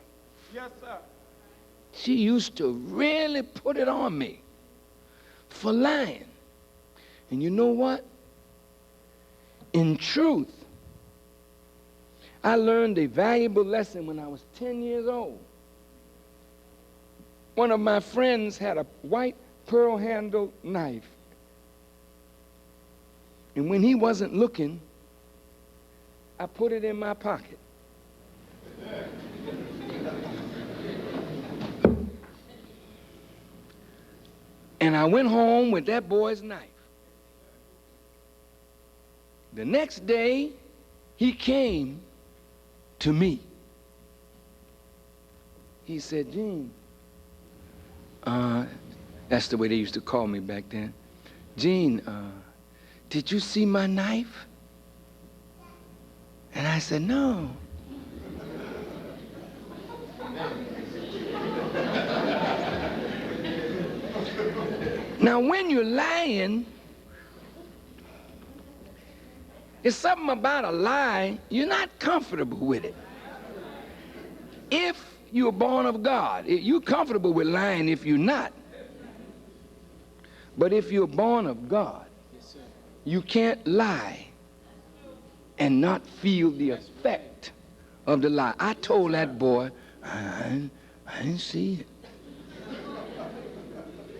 Yes, sir. She used to really put it on me for lying. And you know what? In truth, I learned a valuable lesson when I was 10 years old. One of my friends had a white pearl-handled knife. And when he wasn't looking, I put it in my pocket. And I went home with that boy's knife. The next day, he came to me. He said, Gene, that's the way they used to call me back then. Gene, did you see my knife? And I said, no. Now, when you're lying, it's something about a lie, you're not comfortable with it. If you're born of God, you're comfortable with lying if you're not. But if you're born of God, you can't lie and not feel the effect of the lie. I told that boy, I didn't see it.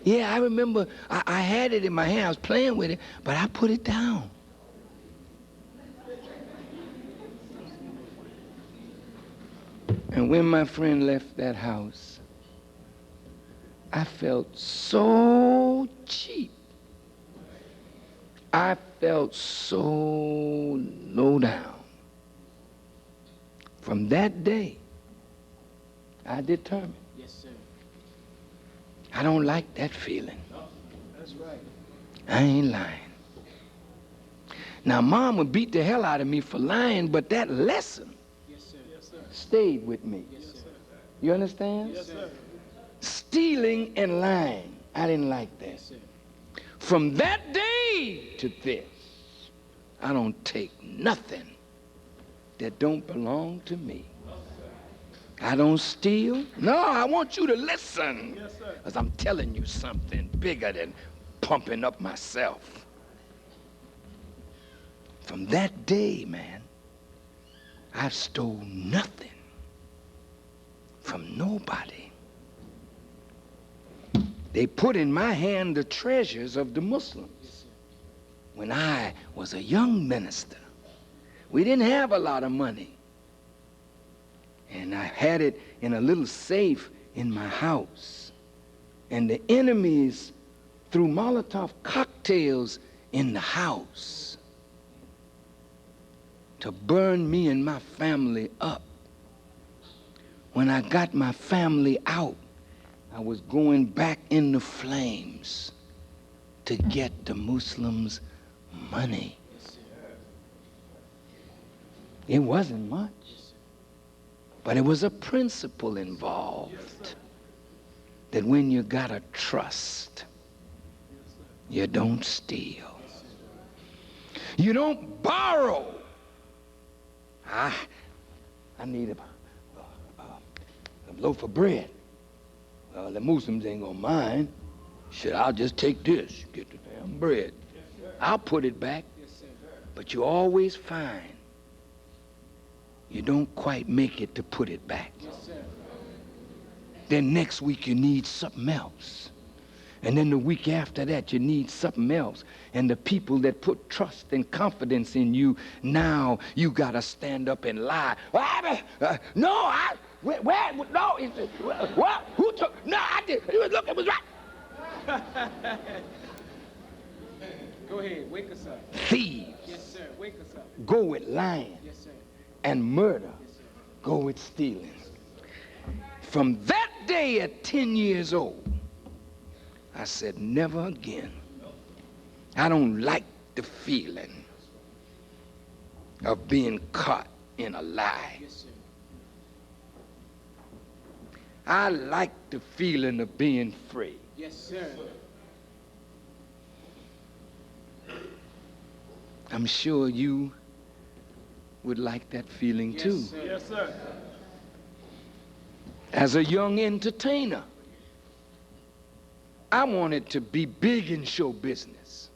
Yeah, I remember I had it in my hand. I was playing with it, but I put it down. And when my friend left that house, I felt so cheap. I felt so low down. From that day, I determined. Yes, sir. I don't like that feeling. That's right. I ain't lying. Now, Mom would beat the hell out of me for lying, but that lesson stayed with me. Yes, sir. You understand? Yes, sir. Stealing and lying, I didn't like that. Yes, sir. From that day to this, I don't take nothing that don't belong to me. I don't steal. No, I want you to listen. Yes, sir. Because I'm telling you something bigger than pumping up myself. From that day, man, I stole nothing from nobody. They put in my hand the treasures of the Muslims. When I was a young minister, we didn't have a lot of money. And I had it in a little safe in my house. And the enemies threw Molotov cocktails in the house to burn me and my family up. When I got my family out, I was going back in the flames to get the Muslims' money. It wasn't much, but it was a principle involved that when you gotta trust, you don't steal. You don't borrow. I need a loaf of bread. Well, the Muslims ain't gonna mind. Shit, I'll just take this, get the damn bread. I'll put it back. But you always find you don't quite make it to put it back. Then next week you need something else. And then the week after that you need something else. And the people that put trust and confidence in you, now you gotta stand up and lie. What? Who took? No, I did. Look, it was right. Go ahead, wake us up. Thieves. Yes, sir. Wake us up. Go with lying. Yes, sir. And murder. Yes, sir. Go with stealing. From that day at 10 years old, I said, never again. I don't like the feeling of being caught in a lie. Yes, sir. I like the feeling of being free. Yes, sir. I'm sure you would like that feeling too. Yes, sir. Yes, sir. As a young entertainer, I wanted to be big in show business.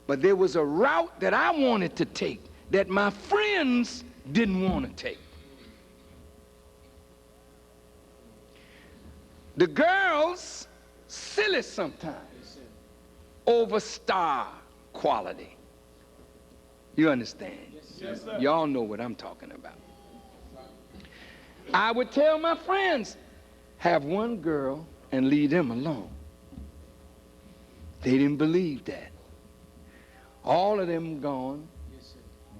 But there was a route that I wanted to take that my friends didn't want to take. The girls, silly sometimes, over star quality. You understand? Yes, sir. Y'all know what I'm talking about. I would tell my friends, have one girl and leave them alone. They didn't believe that. All of them gone,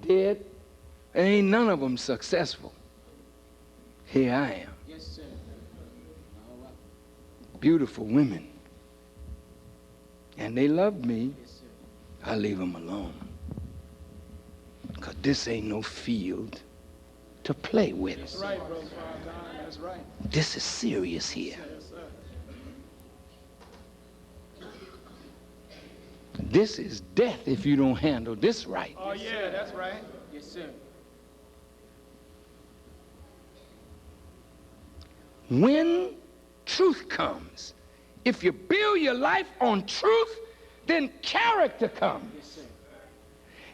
dead, and ain't none of them successful. Here I am. Yes, sir. All right. Beautiful women. And they love me. Yes, sir. I leave them alone. Because this ain't no field to play with. That's right, Brother Farrakhan. That's right. This is serious here. Yes, sir. This is death if you don't handle this right. Oh, yeah, that's right. Yes, sir. When truth comes, if you build your life on truth, then character comes. Yes, sir.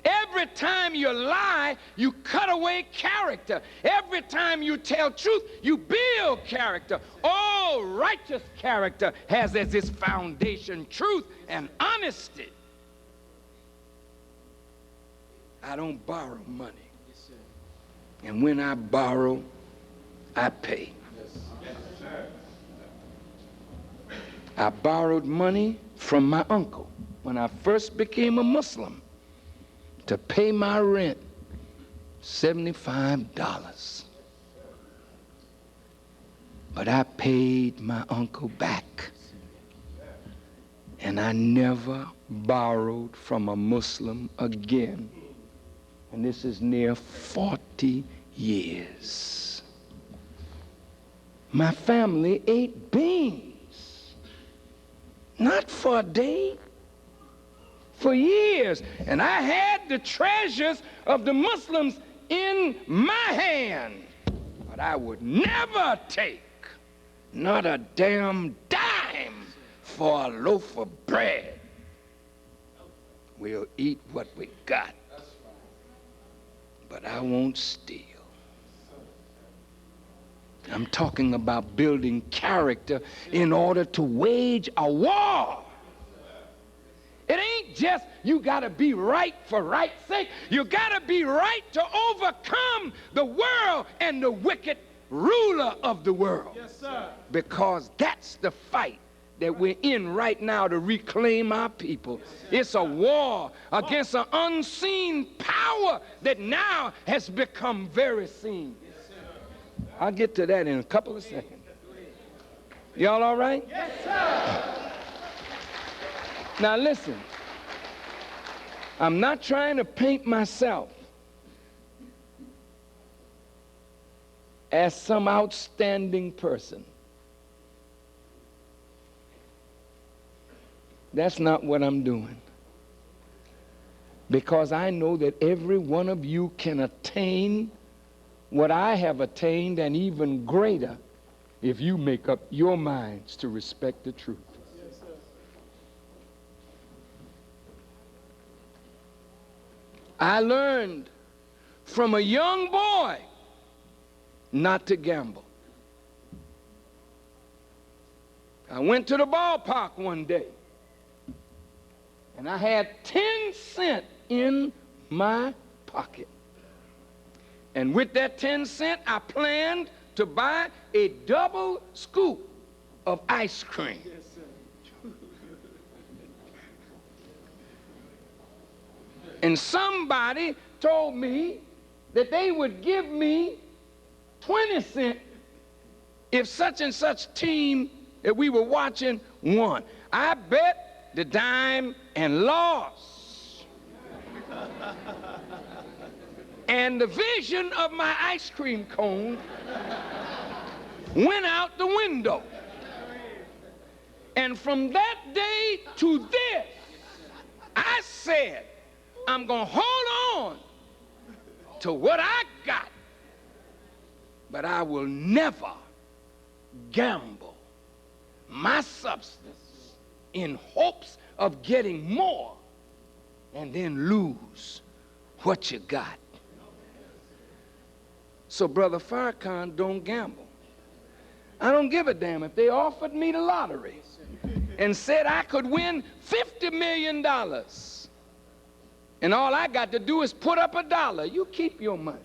Every time you lie, you cut away character. Every time you tell truth, you build character. All righteous character has as its foundation truth and honesty. I don't borrow money. Yes, sir. And when I borrow, I pay. I borrowed money from my uncle when I first became a Muslim to pay my rent, $75. But I paid my uncle back. And I never borrowed from a Muslim again. And this is near 40 years. My family ate beans, not for a day, for years. And I had the treasures of the Muslims in my hand. I would never take not a damn dime for a loaf of bread. We'll eat what we got, but I won't steal. I'm talking about building character in order to wage a war. It ain't just you got to be right for right's sake. You got to be right to overcome the world and the wicked ruler of the world. Yes, sir. Because that's the fight that we're in right now to reclaim our people. It's a war against an unseen power that now has become very seen. I'll get to that in a couple of seconds. Y'all all right? Yes, sir. Now listen, I'm not trying to paint myself as some outstanding person. That's not what I'm doing. Because I know that every one of you can attain what I have attained and even greater if you make up your minds to respect the truth. Yes, sir. I learned from a young boy not to gamble. I went to the ballpark one day and I had 10 cents in my pocket. And with that 10 cents, I planned to buy a double scoop of ice cream. Yes, sir. And somebody told me that they would give me 20 cents if such and such team that we were watching won. I bet the dime and lost. And the vision of my ice cream cone went out the window. And from that day to this, I said, I'm going to hold on to what I got, but I will never gamble my substance in hopes of getting more and then lose what you got. So Brother Farrakhan don't gamble. I don't give a damn if they offered me the lottery and said I could win $50 million. And all I got to do is put up $1. You keep your money.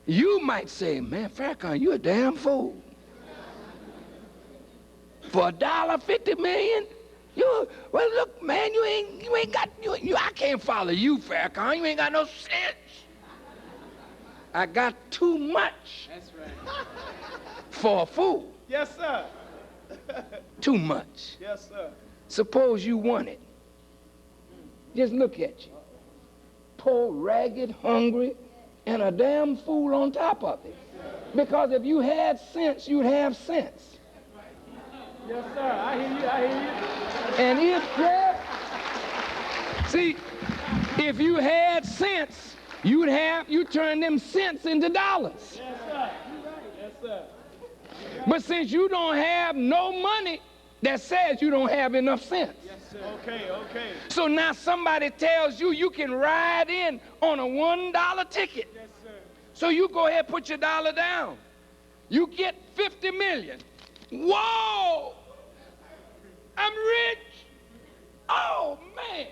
You might say, man, Farrakhan, you a damn fool. For $1, $50 million? Well, look, man, you ain't got, I can't follow you, Farrakhan. You ain't got no sense. I got too much. That's right. For a fool. Yes, sir. Too much. Yes, sir. Suppose you won it. Just look at you. Poor, ragged, hungry, and a damn fool on top of it. Because if you had sense, you'd have sense. Yes, sir. I hear you. I hear And if you had sense, you turn them cents into dollars. you. Yes, sir. Yes, sir. But since you don't have no money, that says you don't have enough sense. Yes, sir. Okay, okay. So now somebody tells you you can ride in on a $1 ticket. Yes, sir. So you go ahead and put your dollar down. You get 50 million. Whoa! I'm rich. Oh, man.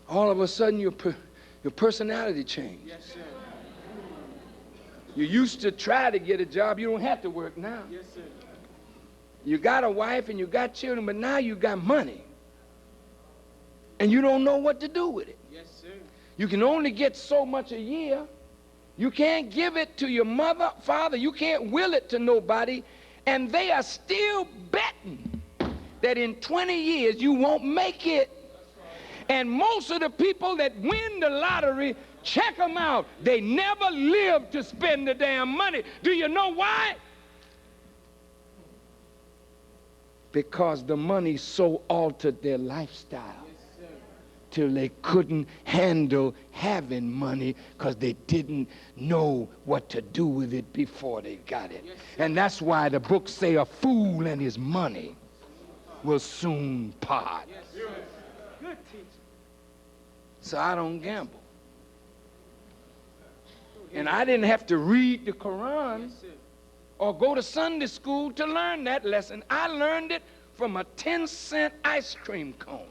All of a sudden, your personality changed. Yes, sir. You used to try to get a job. You don't have to work now. Yes, sir. You got a wife and you got children, but now you got money. And you don't know what to do with it. Yes, sir. You can only get so much a year. You can't give it to your mother, father. You can't will it to nobody. And they are still betting that in 20 years you won't make it. And most of the people that win the lottery, check them out. They never live to spend the damn money. Do you know why? Because the money so altered their lifestyle till they couldn't handle having money because they didn't know what to do with it before they got it. And that's why the books say a fool and his money will soon part. So I don't gamble. And I didn't have to read the Quran or go to Sunday school to learn that lesson. I learned it from a 10-cent ice cream cone.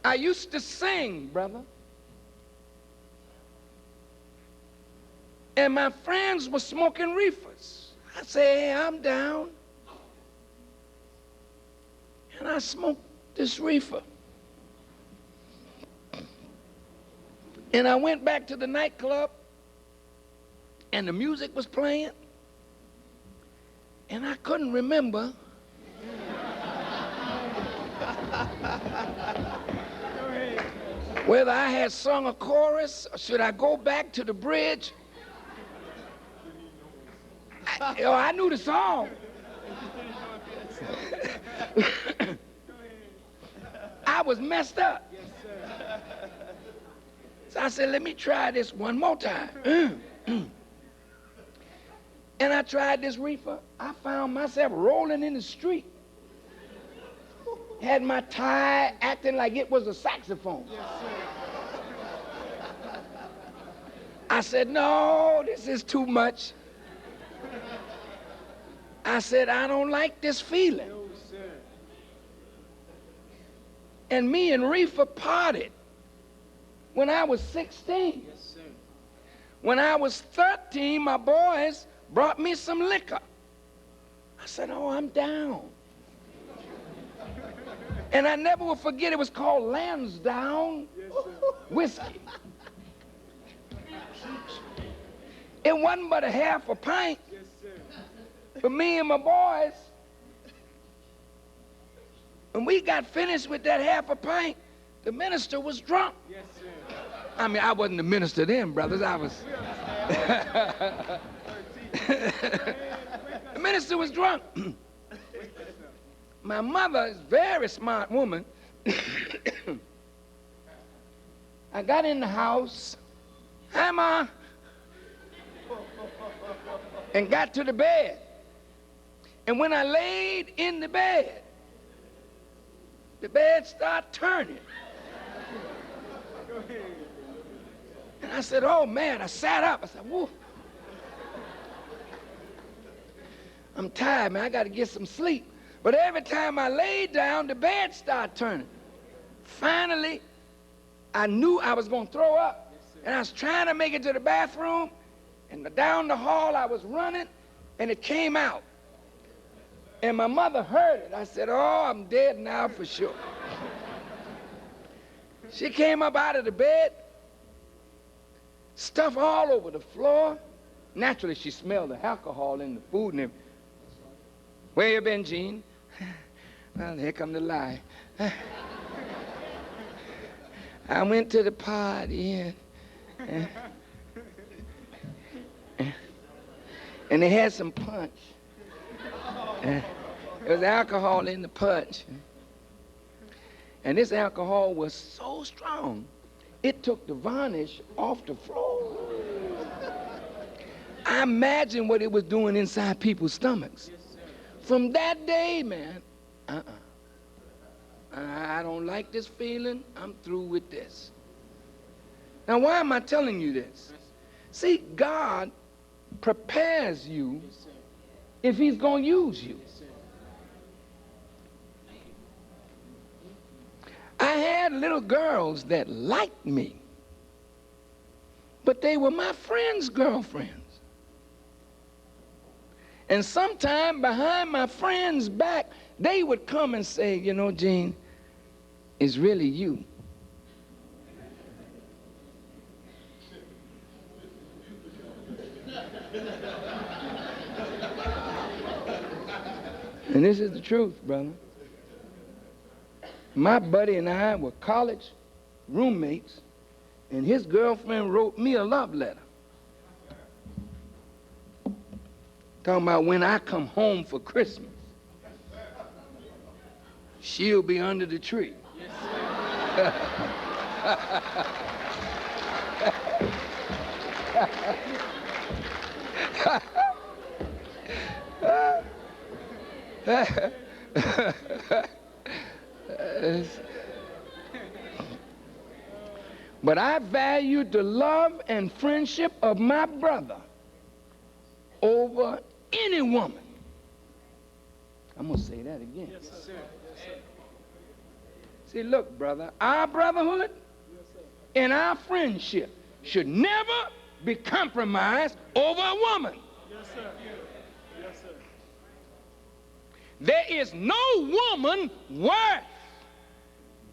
I used to sing, brother. And my friends were smoking reefers. I say, hey, I'm down. And I smoked this reefer. And I went back to the nightclub, and the music was playing, and I couldn't remember whether I had sung a chorus or should I go back to the bridge. I knew the song. I was messed up. So I said, let me try this one more time. And I tried this reefer. I found myself rolling in the street. Had my tie acting like it was a saxophone. I said, no, this is too much. I said, I don't like this feeling. And me and reefer parted when I was 16. When I was 13, my boys brought me some liquor. I said, oh, I'm down. And I never will forget, it was called Lansdowne whiskey. It wasn't but a half a pint. But me and my boys, when we got finished with that half a pint, the minister was drunk. I mean, I wasn't the minister then, brothers. I was. The minister was drunk. My mother is a very smart woman. I got in the house, hi, Ma, and got to the bed. And when I laid in the bed started turning. And I said, oh, man, I sat up. I said, whoa. I'm tired, man. I got to get some sleep. But every time I laid down, the bed started turning. Finally, I knew I was going to throw up. And I was trying to make it to the bathroom. And down the hall, I was running, and it came out. And my mother heard it. I said, oh, I'm dead now for sure. She came up out of the bed, stuff all over the floor. Naturally, she smelled the alcohol in the food and everything. Where you been, Gene? Well, here come the lie. I went to the party and they had some punch. There was alcohol in the punch. And this alcohol was so strong, it took the varnish off the floor. I imagine what it was doing inside people's stomachs. From that day, man, I don't like this feeling. I'm through with this. Now, why am I telling you this? See, God prepares you if he's going to use you. I had little girls that liked me, but they were my friends' girlfriends. And sometime behind my friend's back, they would come and say, you know, Gene, it's really you. And this is the truth, brother. My buddy and I were college roommates, and his girlfriend wrote me a love letter. Talking about when I come home for Christmas, she'll be under the tree. But I value the love and friendship of my brother over any woman. I'm going to say that again. Yes, sir. Yes, sir. See, look, brother, our brotherhood and our friendship should never be compromised over a woman. Yes, sir. Yes, sir. There is no woman worth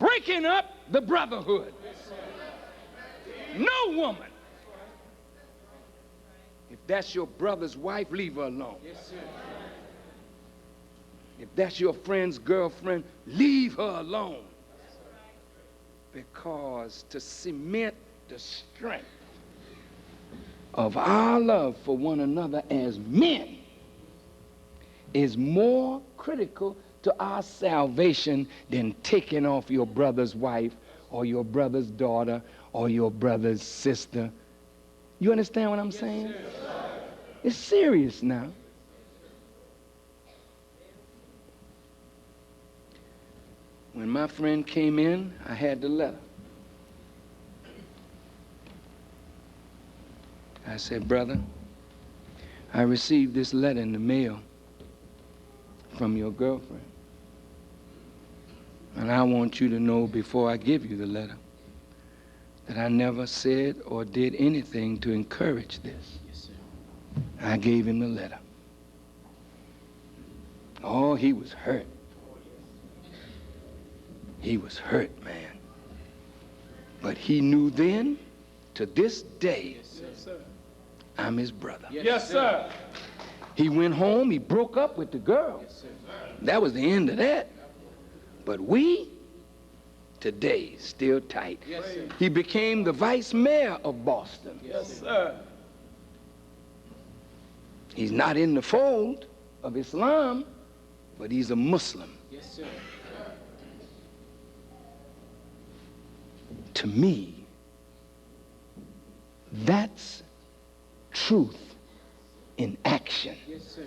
breaking up the brotherhood. No woman. If that's your brother's wife, leave her alone. Yes, sir. If that's your friend's girlfriend, leave her alone. Because to cement the strength of our love for one another as men is more critical to our salvation than taking off your brother's wife or your brother's daughter or your brother's sister. You understand what I'm saying? It's serious now. When my friend came in, I had the letter. I said, brother, I received this letter in the mail from your girlfriend. And I want you to know before I give you the letter that I never said or did anything to encourage this. Yes, sir. I gave him the letter. Oh, he was hurt. He was hurt, man. But he knew then, to this day, Yes, sir. I'm his brother. Yes, sir. He went home, he broke up with the girl. Yes, sir. That was the end of that. But we, today, still tight. Yes, sir. He became the vice mayor of Boston. Yes, sir. He's not in the fold of Islam, but he's a Muslim. Yes, sir. To me, that's truth in action. Yes, sir.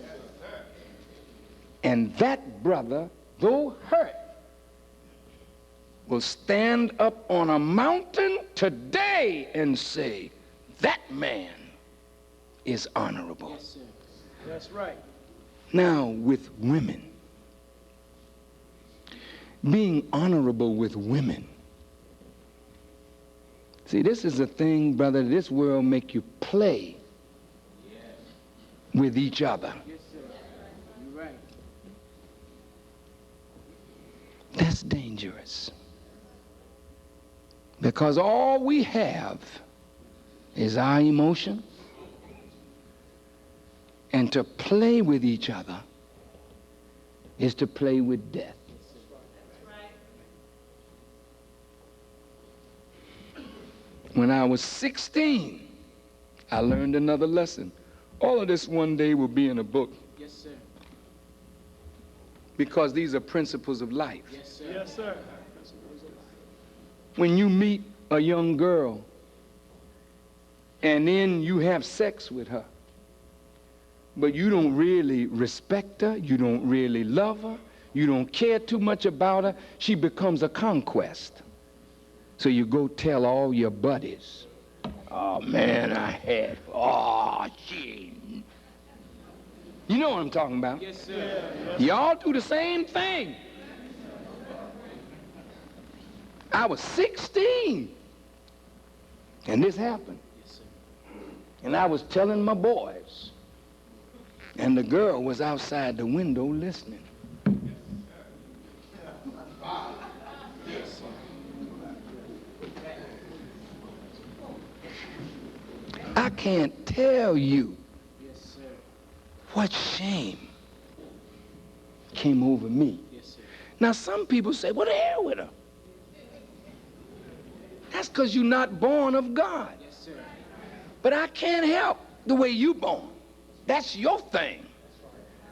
And that brother, though hurt, will stand up on a mountain today and say, that man is honorable. Yes, sir. That's right. Now, with women, being honorable with women. See, this is a thing, brother, this world make you play with each other. Yes, sir. You're right. That's dangerous. Because all we have is our emotion. And to play with each other is to play with death. When I was 16, I learned another lesson. All of this one day will be in a book Yes, sir. because these are principles of life. Yes, sir. Yes, sir. When you meet a young girl and then you have sex with her, but you don't really respect her, you don't really love her, you don't care too much about her, she becomes a conquest. So you go tell all your buddies, oh man, gee. You know what I'm talking about. Yes, sir. Y'all do the same thing. I was 16 and this happened. Yes, sir. And I was telling my boys, and the girl was outside the window listening. I can't tell you Yes, sir. what shame came over me. Yes, sir. Now, some people say, well, the hell with her. That's because you're not born of God. Yes, sir. But I can't help the way you born. That's your thing.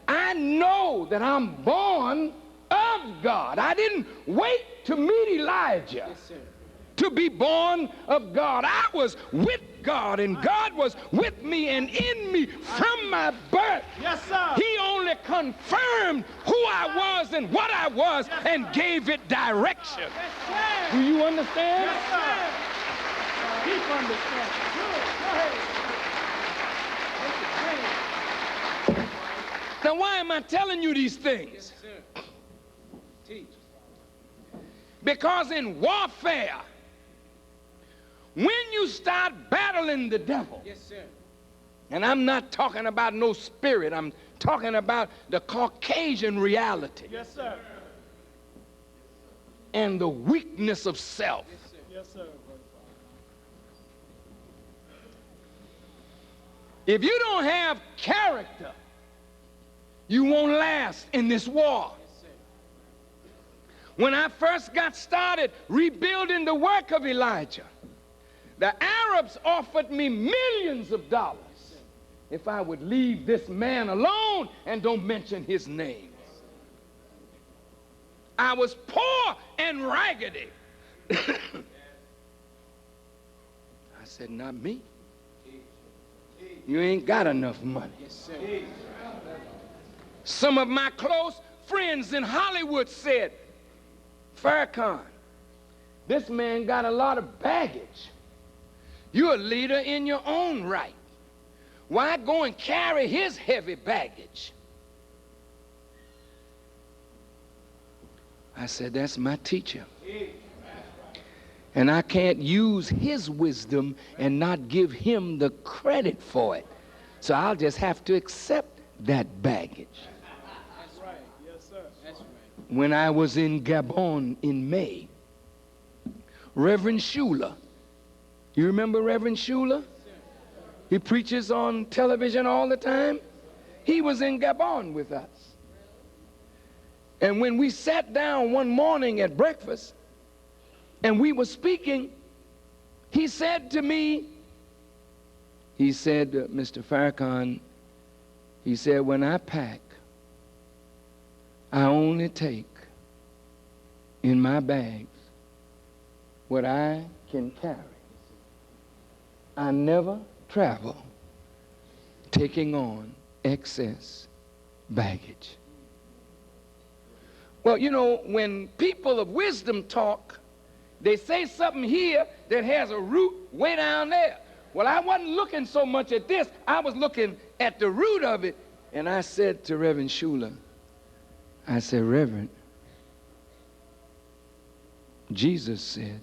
I know that I'm born of God. I didn't wait to meet Elijah, to be born of God. I was with God, and God was with me and in me from my birth. Yes, sir. He only confirmed who I was and what I was and gave it direction. Yes, Do you understand? Yes, sir. Keep understanding. Go ahead. Now, why am I telling you these things? Because in warfare, when you start battling the devil, and I'm not talking about no spirit, I'm talking about the Caucasian reality. Yes, sir. And the weakness of self. Yes, sir. If you don't have character, you won't last in this war. When I first got started rebuilding the work of Elijah, the Arabs offered me millions of dollars if I would leave this man alone and don't mention his name. I was poor and raggedy. I said, not me. You ain't got enough money. Some of my close friends in Hollywood said, Farrakhan, this man got a lot of baggage. You're a leader in your own right. Why go and carry his heavy baggage? I said, that's my teacher. And I can't use his wisdom and not give him the credit for it. So I'll just have to accept that baggage. That's right. Yes, sir. That's right. When I was in Gabon in May, Reverend Schuler, you remember Reverend Schuler? He preaches on television all the time. He was in Gabon with us. And when we sat down one morning at breakfast and we were speaking, he said to me, he said, Mr. Farrakhan, he said, when I pack, I only take in my bags what I can carry. I never travel taking on excess baggage. Well, you know, when people of wisdom talk, they say something here that has a root way down there. Well, I wasn't looking so much at this. I was looking at the root of it. And I said to Reverend Schuler, I said, Reverend, Jesus said,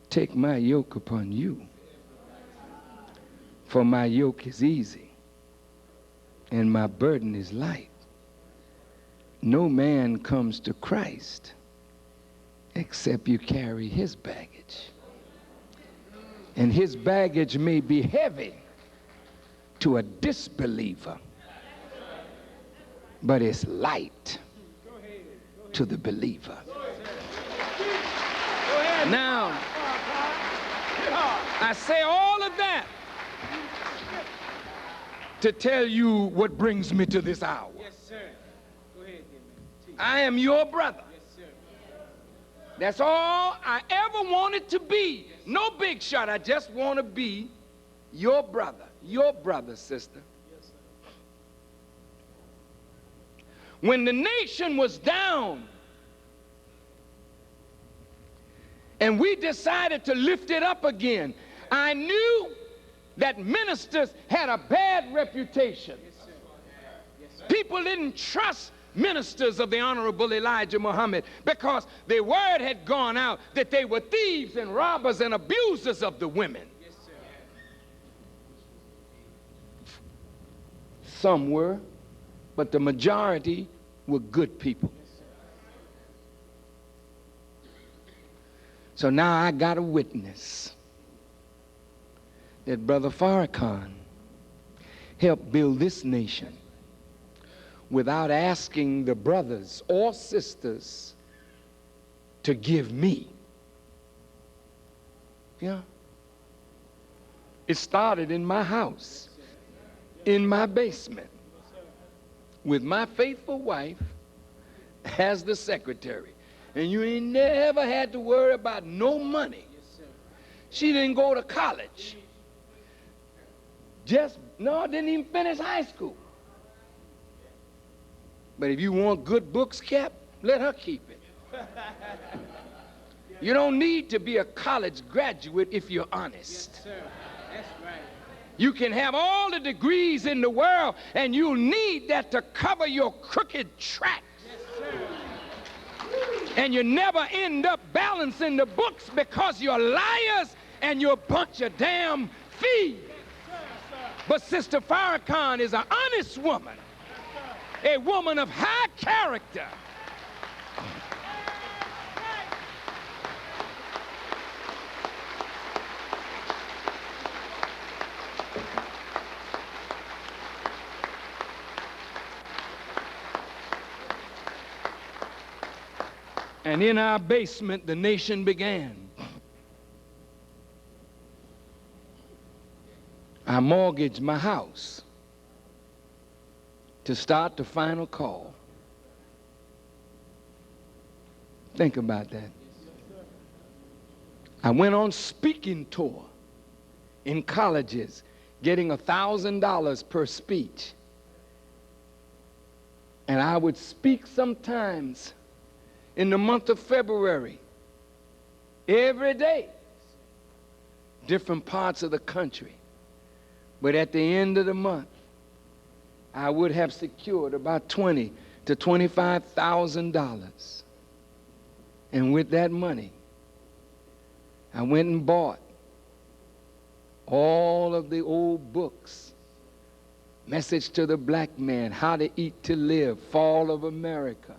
take my yoke upon you, for my yoke is easy and my burden is light. No man comes to Christ except you carry his baggage. And his baggage may be heavy to a disbeliever, but it's light to the believer. Now, I say all of that to tell you what brings me to this hour. Yes, sir. Go ahead, man. I am your brother. Yes, sir. That's all I ever wanted to be. No big shot. I just want to be your brother, sister. Yes, sir. When the nation was down and we decided to lift it up again, I knew that ministers had a bad reputation. Yes, sir. Yes, sir. People didn't trust ministers of the Honorable Elijah Muhammad because the word had gone out that they were thieves and robbers and abusers of the women. Yes, sir. Some were, but the majority were good people. Yes, sir. So now I got a witness that Brother Farrakhan helped build this nation without asking the brothers or sisters to give me. Yeah. It started in my house, in my basement, with my faithful wife as the secretary. and you ain't never had to worry about no money. She didn't go to college. Didn't even finish high school. But if you want good books kept, let her keep it. You don't need to be a college graduate if you're honest. Yes, sir. That's right. You can have all the degrees in the world, and you'll need that to cover your crooked tracks. Yes, sir. And you never end up balancing the books because you're liars and you're a bunch of damn thieves. But Sister Farrakhan is an honest woman, a woman of high character. And in our basement, the nation began. I mortgaged my house to start the final call. Think about that. I went on speaking tour in colleges, getting $1,000 per speech. And I would speak sometimes in the month of February, every day, different parts of the country. But at the end of the month, I would have secured about $20,000 to $25,000. And with that money, I went and bought all of the old books. Message to the Black Man, How to Eat to Live, Fall of America,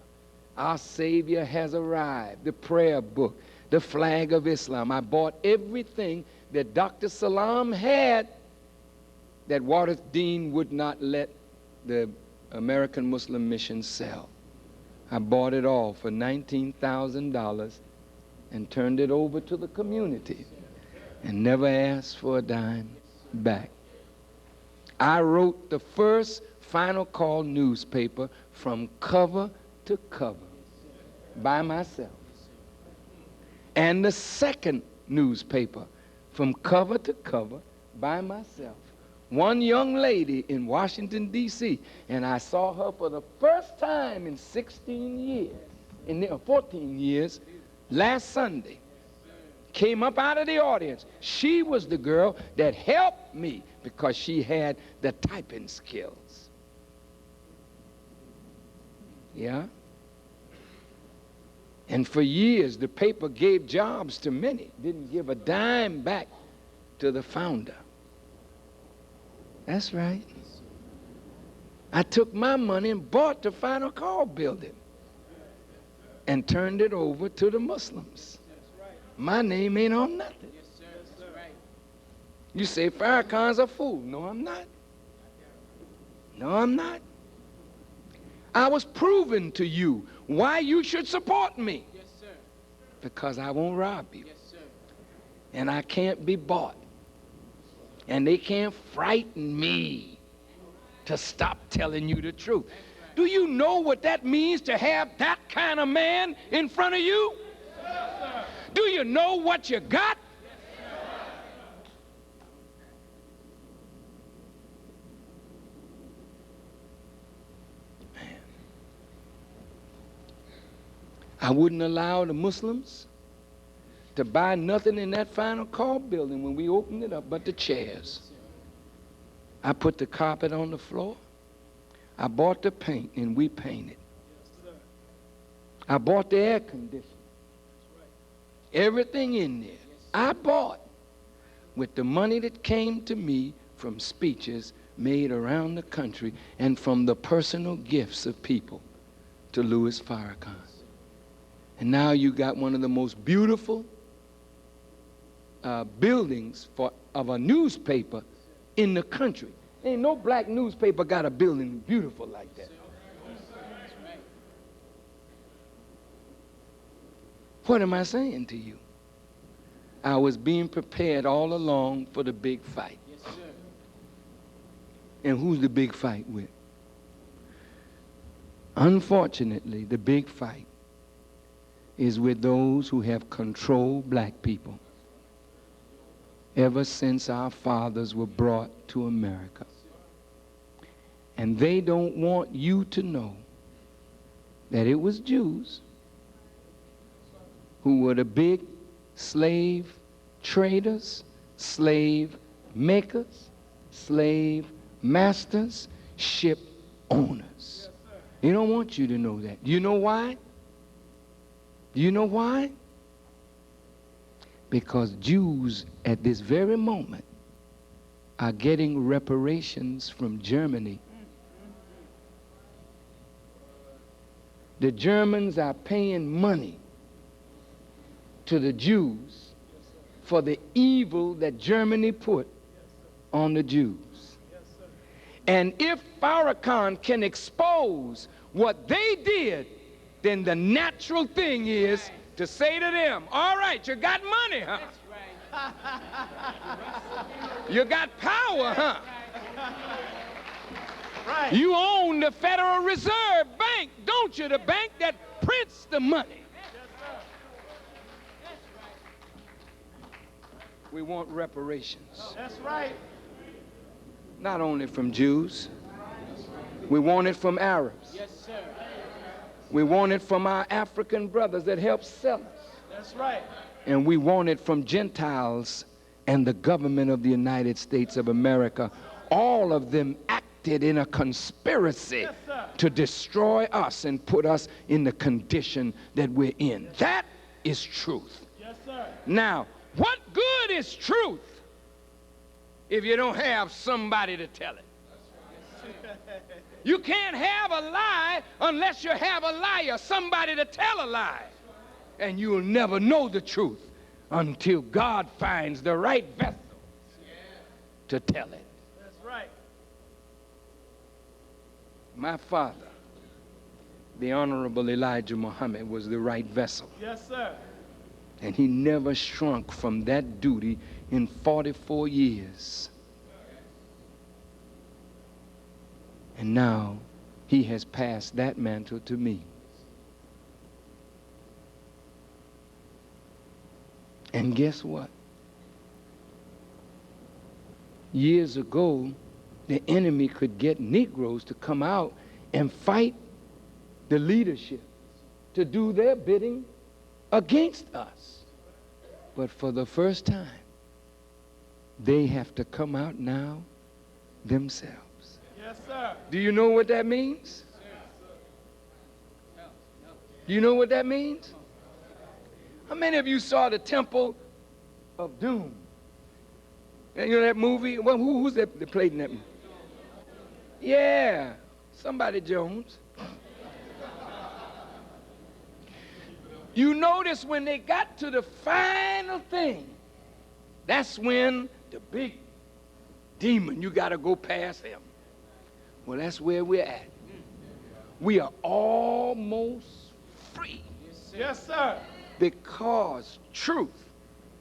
Our Savior Has Arrived, the prayer book, the Flag of Islam. I bought everything that Dr. Salam had that Waters Dean would not let the American Muslim Mission sell. I bought it all for $19,000 and turned it over to the community and never asked for a dime back. I wrote the first Final Call newspaper from cover to cover by myself. And the second newspaper from cover to cover by myself. One young lady in Washington, D.C., and I saw her for the first time in 14 years, last Sunday. Came up out of the audience. She was the girl that helped me because she had the typing skills. Yeah? And for years, the paper gave jobs to many, didn't give a dime back to the founder. That's right. I took my money and bought the Final Call building and turned it over to the Muslims. My name ain't on nothing. You say Farrakhan's a fool. No, I'm not. No, I'm not. I was proving to you why you should support me. Yes, sir. Because I won't rob you. Yes, sir. And I can't be bought. And they can't frighten me to stop telling you the truth. Do you know what that means to have that kind of man in front of you? Yes, do you know what you got? Yes, man. I wouldn't allow the Muslims to buy nothing in that Final Call building when we opened it up but the chairs. I put the carpet on the floor. I bought the paint and we painted. I bought the air conditioner. Everything in there I bought with the money that came to me from speeches made around the country and from the personal gifts of people to Louis Farrakhan. And now you got one of the most beautiful buildings of a newspaper in the country. Ain't no black newspaper got a building beautiful like that. What am I saying to you? I was being prepared all along for the big fight. Yes, sir. And who's the big fight with? Unfortunately, the big fight is with those who have controlled black people ever since our fathers were brought to America. And they don't want you to know that it was Jews who were the big slave traders, slave makers, slave masters, ship owners. They don't want you to know that. Do you know why? Do you know why? Because Jews at this very moment are getting reparations from Germany. The Germans are paying money to the Jews for the evil that Germany put on the Jews. And if Farrakhan can expose what they did, then the natural thing is to say to them, all right, you got money, huh? You got power, huh? Right. You own the Federal Reserve Bank, don't you? The bank that prints the money. We want reparations. That's right. Not only from Jews, we want it from Arabs. Yes, sir. We want it from our African brothers that help sell us. That's right. And we want it from Gentiles and the government of the United States of America. All of them acted in a conspiracy to destroy us and put us in the condition that we're in. That is truth. Yes, sir. Now, what good is truth if you don't have somebody to tell it? You can't have a lie unless you have a liar, somebody to tell a lie. And you'll never know the truth until God finds the right vessel to tell it. That's right. My father, the Honorable Elijah Muhammad, was the right vessel. Yes, sir. And he never shrunk from that duty in 44 years. And now he has passed that mantle to me. And guess what? Years ago, the enemy could get Negroes to come out and fight the leadership, to do their bidding against us. But for the first time, they have to come out now themselves. Yes, sir. Do you know what that means? Do you know what that means? How many of you saw the Temple of Doom? You know that movie? Well, who's that played in that movie? Yeah, somebody Jones. You notice when they got to the final thing, that's when the big demon, you got to go past him. Well, that's where we're at. We are almost free. Yes, sir. Because truth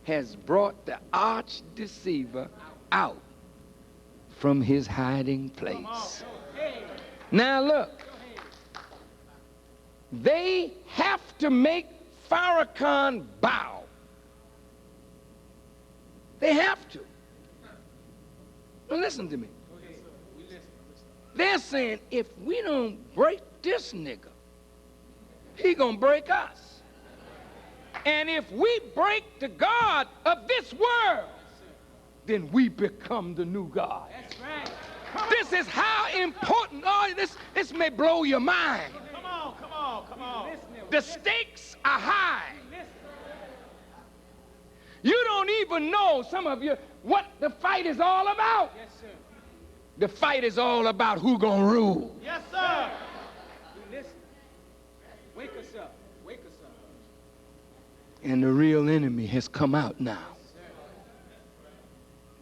has brought the arch deceiver out from his hiding place. Now look, they have to make Farrakhan bow. They have to. Now listen to me. They're saying if we don't break this nigga, he gonna break us. And if we break the God of this world, then we become the new God. That's right. This is how important, this may blow your mind. Come on, come on, come on. The stakes are high. You don't even know, some of you, what the fight is all about. Yes, sir. The fight is all about who gonna rule. Yes, sir. Listen. Wake us up. Wake us up. And the real enemy has come out now.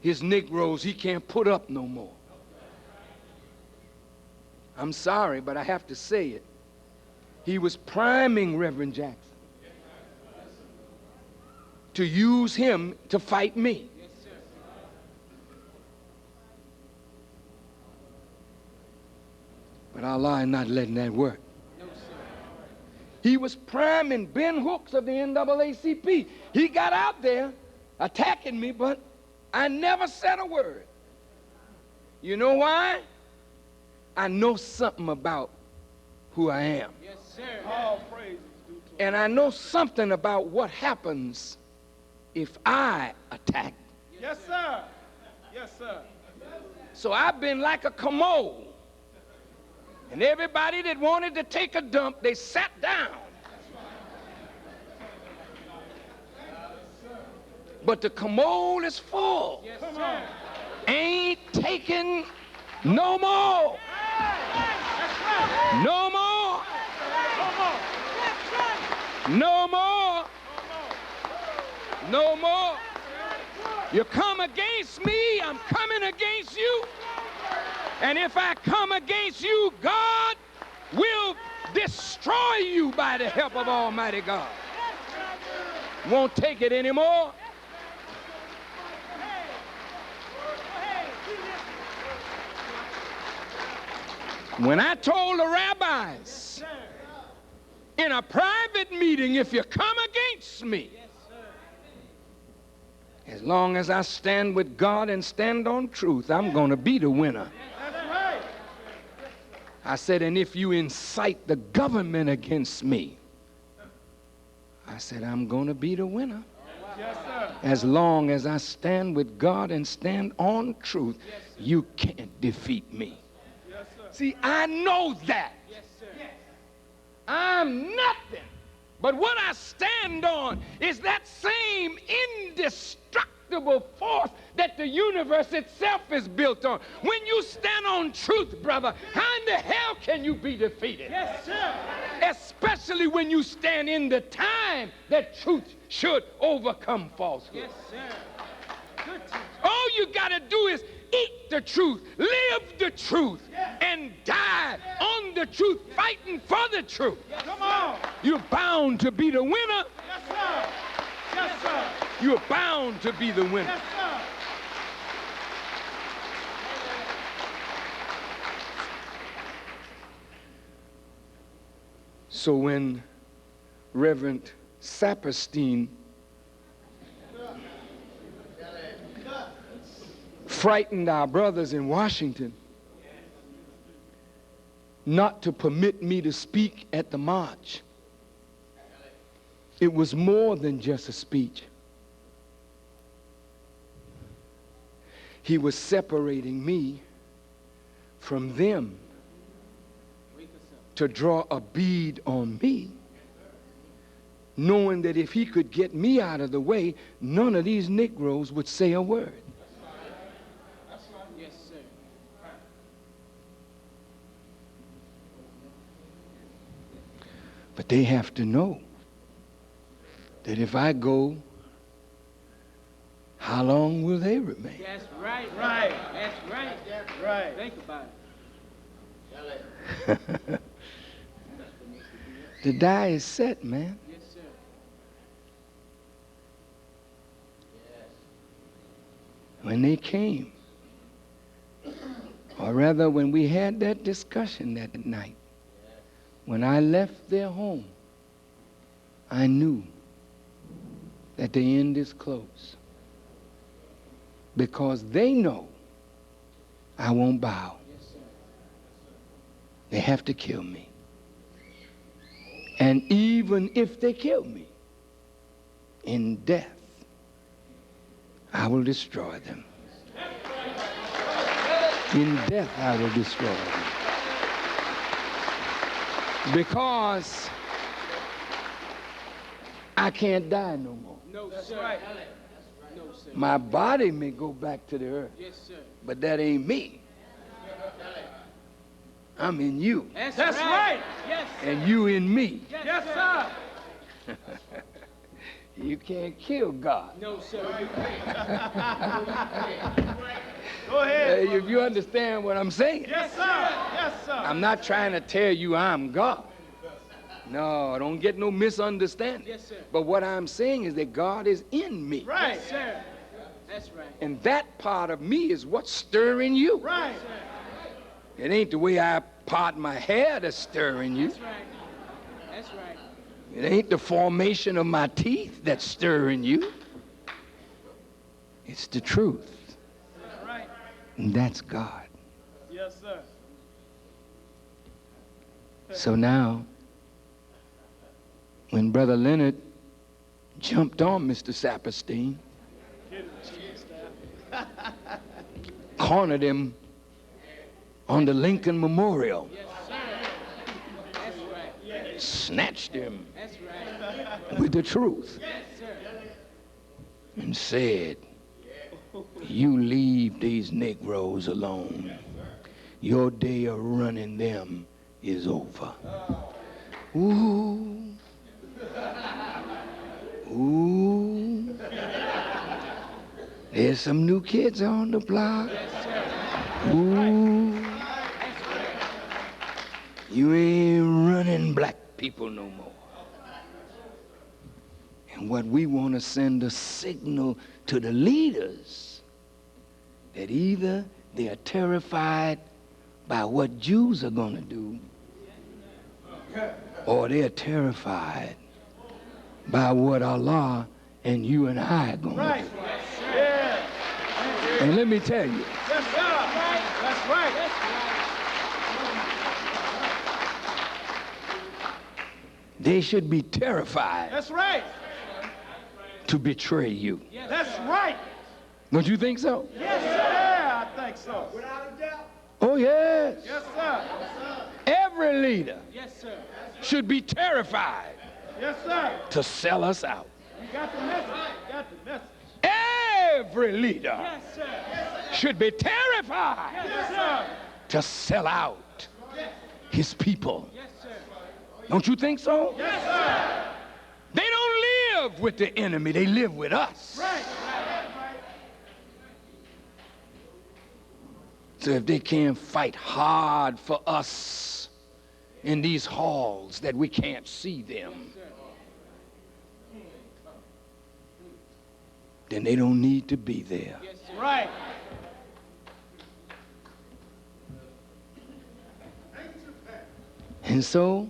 His Negroes, he can't put up no more. I'm sorry, but I have to say it. He was priming Reverend Jackson to use him to fight me. But Allah is not letting that work. He was priming Ben Hooks of the NAACP. He got out there attacking me, but I never said a word. You know why? I know something about who I am. Yes, sir. All praises due to And I know something about what happens if I attack. Yes, sir. Yes, sir. So I've been like a commode. And everybody that wanted to take a dump, they sat down. But the commode is full. Yes, Come sir. on. Ain't taking no more. That's right. No more. Come on. No more. No more. You come against me, I'm coming against you. And if I come against you, God will destroy you by the help of Almighty God. Won't take it anymore. When I told the rabbis in a private meeting, if you come against me, as long as I stand with God and stand on truth, I'm going to be the winner. That's right. I said, and if you incite the government against me, I said, I'm going to be the winner. Yes, sir. As long as I stand with God and stand on truth, you can't defeat me. Yes, sir. See, I know that. Yes, sir. I'm nothing. But what I stand on is that same indestructible force that the universe itself is built on. When you stand on truth, brother, how in the hell can you be defeated? Yes, sir. Especially when you stand in the time that truth should overcome falsehood. Yes, sir. Good teacher. All you got to do is eat the truth, live the truth, and die on the truth, fighting for the truth. Come on. You're bound to be the winner. Yes, sir. Yes, sir. You're bound to be the winner. Yes, sir. So when Reverend Saperstein frightened our brothers in Washington not to permit me to speak at the march, it was more than just a speech. He was separating me from them to draw a bead on me, knowing that if he could get me out of the way, none of these Negroes would say a word. Yes, sir. But they have to know that if I go, how long will they remain? That's right. Right. That's right. Right. Think about it. The die is set, man. Yes, sir. When they came, or rather when we had that discussion that night, when I left their home, I knew that the end is close. Because they know I won't bow. Yes, sir. They have to kill me. And even if they kill me, in death, I will destroy them. In death, I will destroy them. Because I can't die no more. No, That's sir. right. No, sir. My body may go back to the earth, Yes, sir. but that ain't me. I'm in you, That's right. Yes, sir. and you in me. Yes, sir. You can't kill God. No, sir. Go ahead. If you understand what I'm saying. Yes, sir. Yes, sir. I'm not trying to tell you I'm God. No, don't get no misunderstanding. Yes, sir. But what I'm saying is that God is in me. Right. Yes, sir. That's right. And that part of me is what's stirring you. Right. It ain't the way I part my hair that's stirring you. That's right. That's right. It ain't the formation of my teeth that's stirring you. It's the truth. That's right. And that's God. Yes, sir. So now, when Brother Leonard jumped on Mr. Saperstein, cornered him on the Lincoln Memorial, snatched him with the truth, and said, you leave these Negroes alone. Your day of running them is over. Ooh. Ooh. There's some new kids on the block. Ooh. You ain't running black people no more. And what we want to send a signal to the leaders that either they are terrified by what Jews are going to do, or they're terrified by what Allah and you and I are going to do. Yeah. And let me tell you, Yes, sir. That's right. they should be terrified That's right. to betray you. That's right. Don't you think so? Yes, sir. I think so. Without a doubt. Oh, yes. Yes, sir. Every leader Yes, sir. should be terrified Yes, sir. to sell us out. You got the message. Got the message. Every leader Yes, sir. should be terrified Yes, sir. to sell out his people. Yes, sir. Don't you think so? Yes, sir. They don't live with the enemy, they live with us. Right. So if they can't fight hard for us in these halls that we can't see them, then they don't need to be there. Right. And so,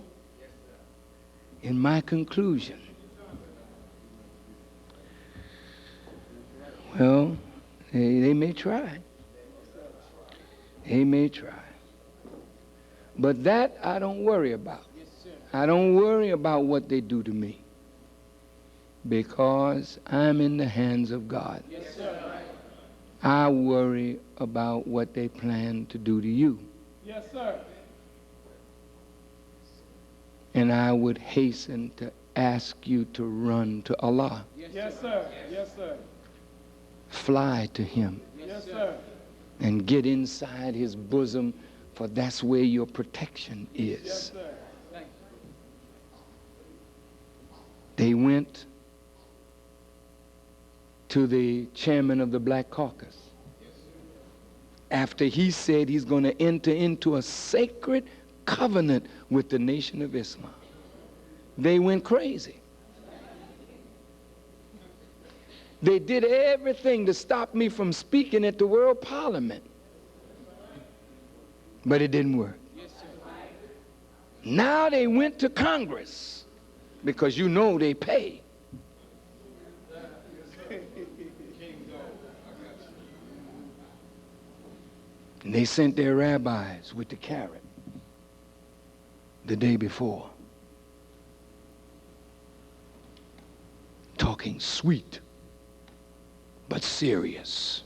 in my conclusion, well, they may try. They may try. But that I don't worry about. I don't worry about what they do to me, because I'm in the hands of God. I worry about what they plan to do to you. Yes, sir. And I would hasten to ask you to run to Allah. Yes, sir. Yes, sir. Fly to Him Yes, sir. and get inside His bosom, for that's where your protection is. Yes, sir. They went to the chairman of the Black Caucus after he said he's going to enter into a sacred covenant with the Nation of Islam. They went crazy. They did everything to stop me from speaking at the World Parliament, but it didn't work. Now they went to Congress, because you know they pay. And they sent their rabbis with the carrot the day before, talking sweet but serious.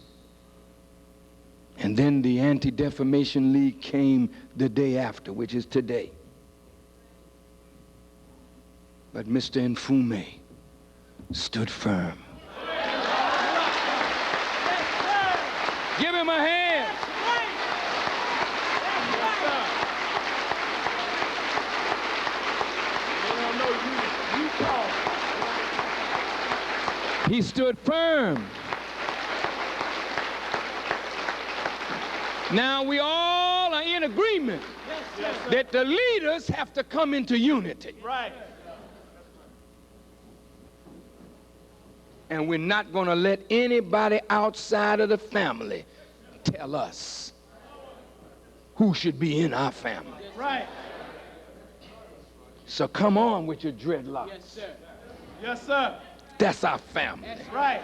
And then the Anti-Defamation League came the day after, which is today. But Mr. Nfume stood firm. Give him a hand. He stood firm. Now we all are in agreement that the leaders have to come into unity. Right. And we're not going to let anybody outside of the family tell us who should be in our family. Right. So come on with your dreadlocks. Yes, sir. Yes, sir. That's our family. That's Right.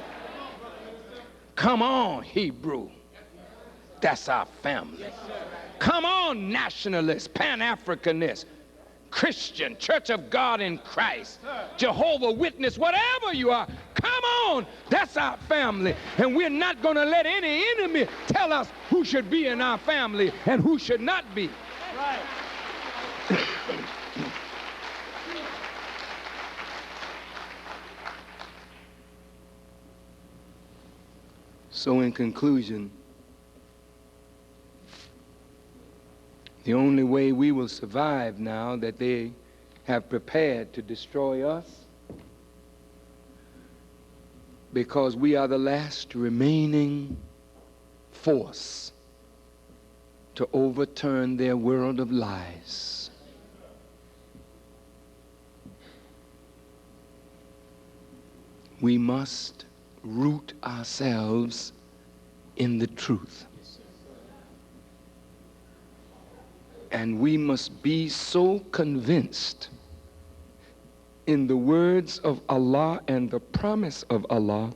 Come on, Hebrew. That's our family. Yes, sir. Come on, nationalists, Pan-Africanists, Christian, Church of God in Christ, Jehovah Witness, whatever you are. Come on, that's our family. And we're not going to let any enemy tell us who should be in our family and who should not be. Right. So in conclusion, the only way we will survive now that they have prepared to destroy us, because we are the last remaining force to overturn their world of lies. We must root ourselves in the truth. And we must be so convinced in the words of Allah and the promise of Allah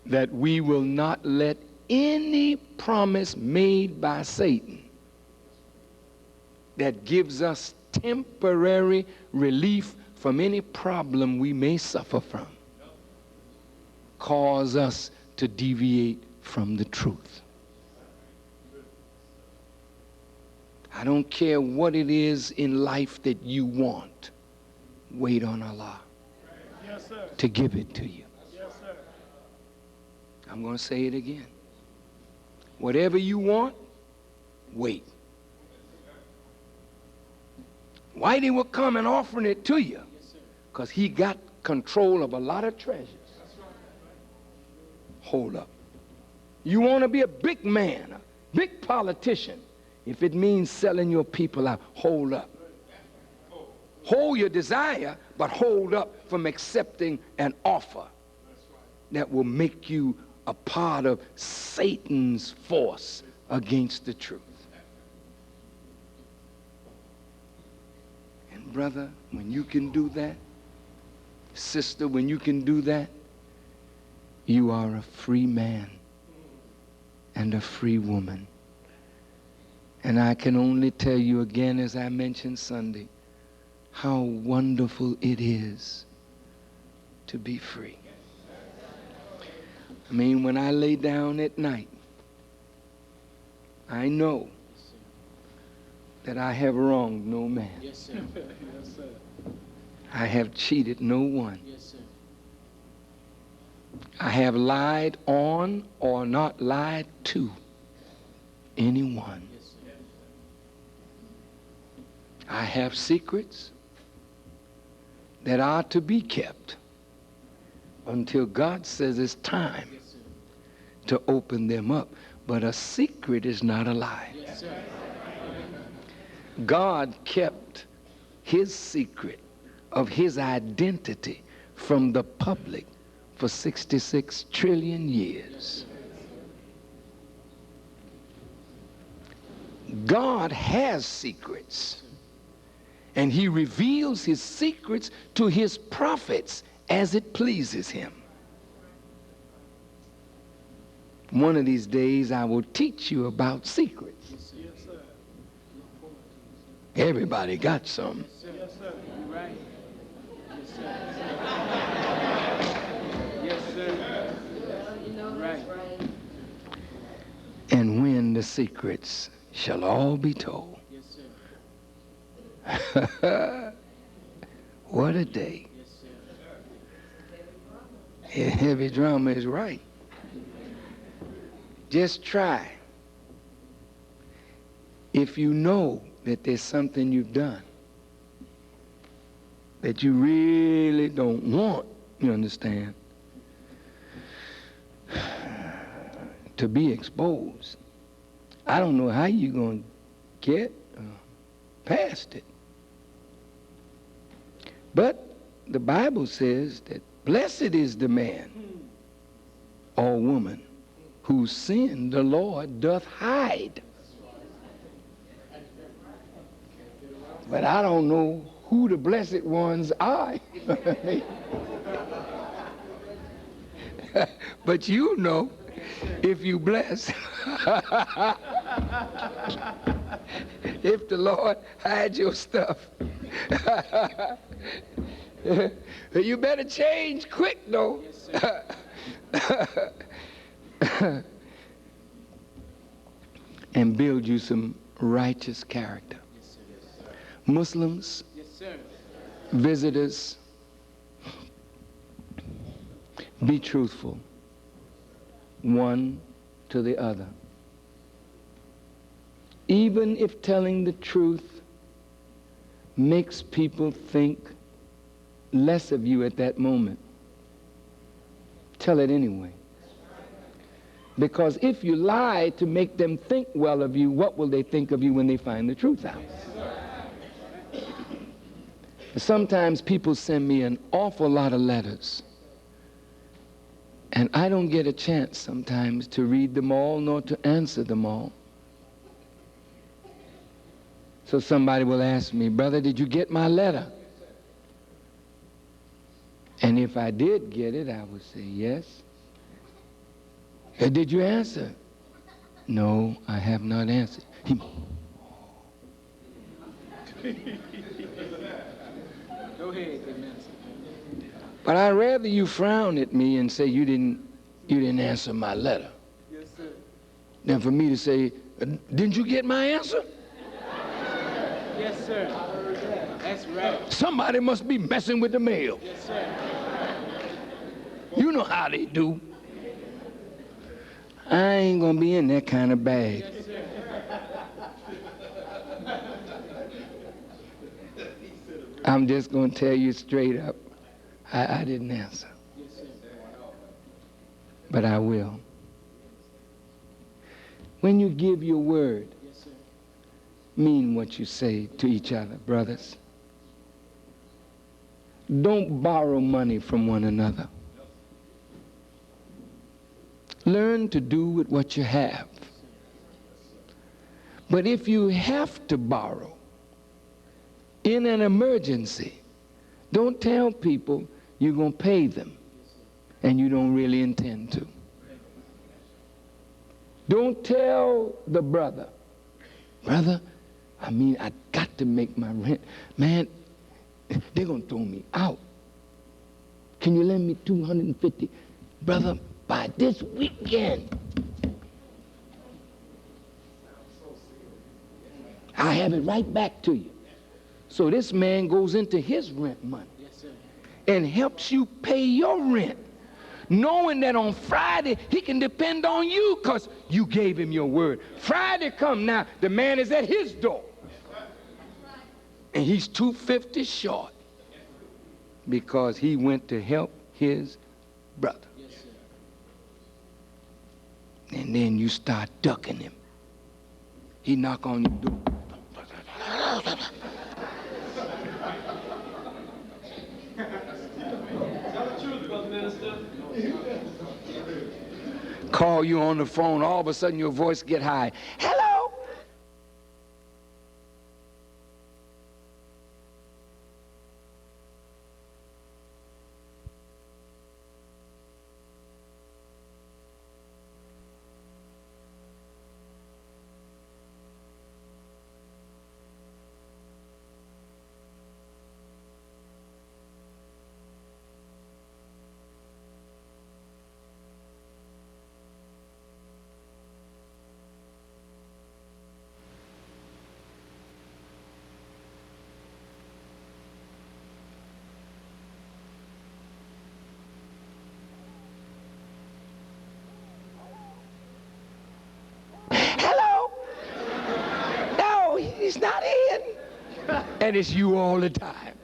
that we will not let any promise made by Satan that gives us temporary relief from any problem we may suffer from cause us to deviate from the truth. I don't care what it is in life that you want. Wait on Allah Yes, sir. to give it to you. Yes, sir. I'm going to say it again. Whatever you want, wait. Whitey will come and offering it to you because he got control of a lot of treasures. Hold up. You want to be a big man, a big politician. If it means selling your people out, hold up. Hold your desire, but hold up from accepting an offer that will make you a part of Satan's force against the truth. And brother, when you can do that, sister, when you can do that, you are a free man and a free woman. And I can only tell you again, as I mentioned Sunday, how wonderful it is to be free. I mean, when I lay down at night, I know that I have wronged no man. Yes, sir. Yes, sir. I have cheated no one. Yes, sir. I have lied on or not lied to anyone. Yes, sir. I have secrets that are to be kept until God says it's time Yes, sir. to open them up. But a secret is not a lie. Yes, sir. God kept his secret of his identity from the public for 66 trillion years. God has secrets, and he reveals his secrets to his prophets as it pleases him. One of these days I will teach you about secrets. Yes, sir. Everybody got some. Yes, sir. Right. Yes, sir. Yes, sir. Right. And when the secrets shall all be told. Yes, sir. What a day. Yes, sir. Heavy drama is right. Just try. If you know that there's something you've done that you really don't want, you understand, to be exposed, I don't know how you're going to get past it. But the Bible says that blessed is the man or woman whose sin the Lord doth hide. But I don't know who the blessed ones are. But you know, if you bless, if the Lord hides your stuff, you better change quick though. And build you some righteous character. Muslims, visitors, be truthful one to the other. Even if telling the truth makes people think less of you at that moment, tell it anyway. Because if you lie to make them think well of you, what will they think of you when they find the truth out? Sometimes people send me an awful lot of letters, and I don't get a chance sometimes to read them all nor to answer them all. So somebody will ask me, brother, did you get my letter? And if I did get it, I would say yes. Did you answer? No, I have not answered. Go ahead, amen. But I'd rather you frown at me and say you didn't answer my letter. Yes, sir. Than for me to say, didn't you get my answer? Yes, sir. That's right. Somebody must be messing with the mail. Yes, sir. You know how they do. I ain't gonna be in that kind of bag. Yes, sir. I'm just gonna tell you straight up, I didn't answer. Yes, sir. But I will. When you give your word, Yes, sir. mean what you say to each other, brothers. Don't borrow money from one another. Learn to do with what you have. But if you have to borrow in an emergency, don't tell people you're going to pay them and you don't really intend to. Don't tell the brother, I got to make my rent. Man, they're going to throw me out. Can you lend me $250? Brother, by this weekend, I'll have it right back to you. So this man goes into his rent money and helps you pay your rent, knowing that on Friday he can depend on you because you gave him your word. Friday come now, the man is at his door and he's $250 short because he went to help his brother. And then you start ducking him. He knock on your door. Call you on the phone, all of a sudden your voice get high. Hello? He's not in. And it's you all the time.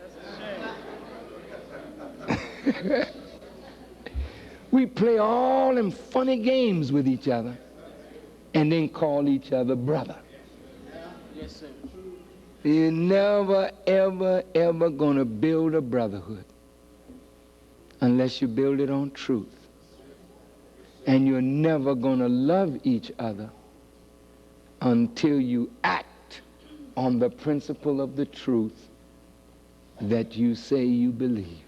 We play all them funny games with each other and then call each other brother. Yes, sir. You're never, ever, ever gonna build a brotherhood unless you build it on truth. And you're never gonna love each other until you act on the principle of the truth that you say you believe.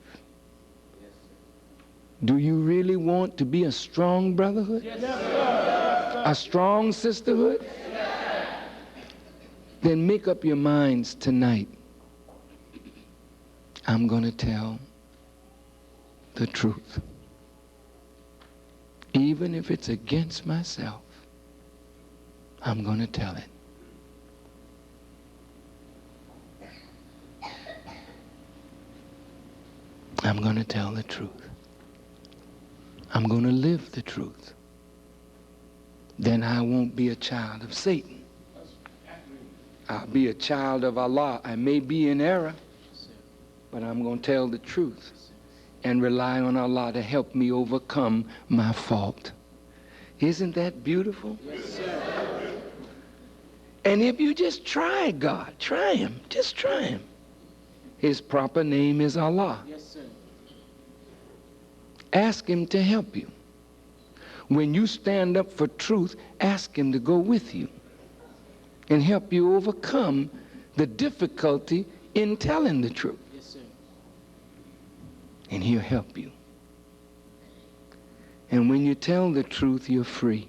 Do you really want to be a strong brotherhood? Yes, sir. A strong sisterhood? Then make up your minds tonight. I'm going to tell the truth. Even if it's against myself, I'm going to tell it. I'm going to tell the truth. I'm going to live the truth. Then I won't be a child of Satan. I'll be a child of Allah. I may be in error, but I'm going to tell the truth and rely on Allah to help me overcome my fault. Isn't that beautiful? Yes, sir. And if you just try God, try him, just try him. His proper name is Allah. Yes, sir. Ask him to help you. When you stand up for truth, ask him to go with you and help you overcome the difficulty in telling the truth. Yes, sir. And he'll help you. And when you tell the truth, you're free.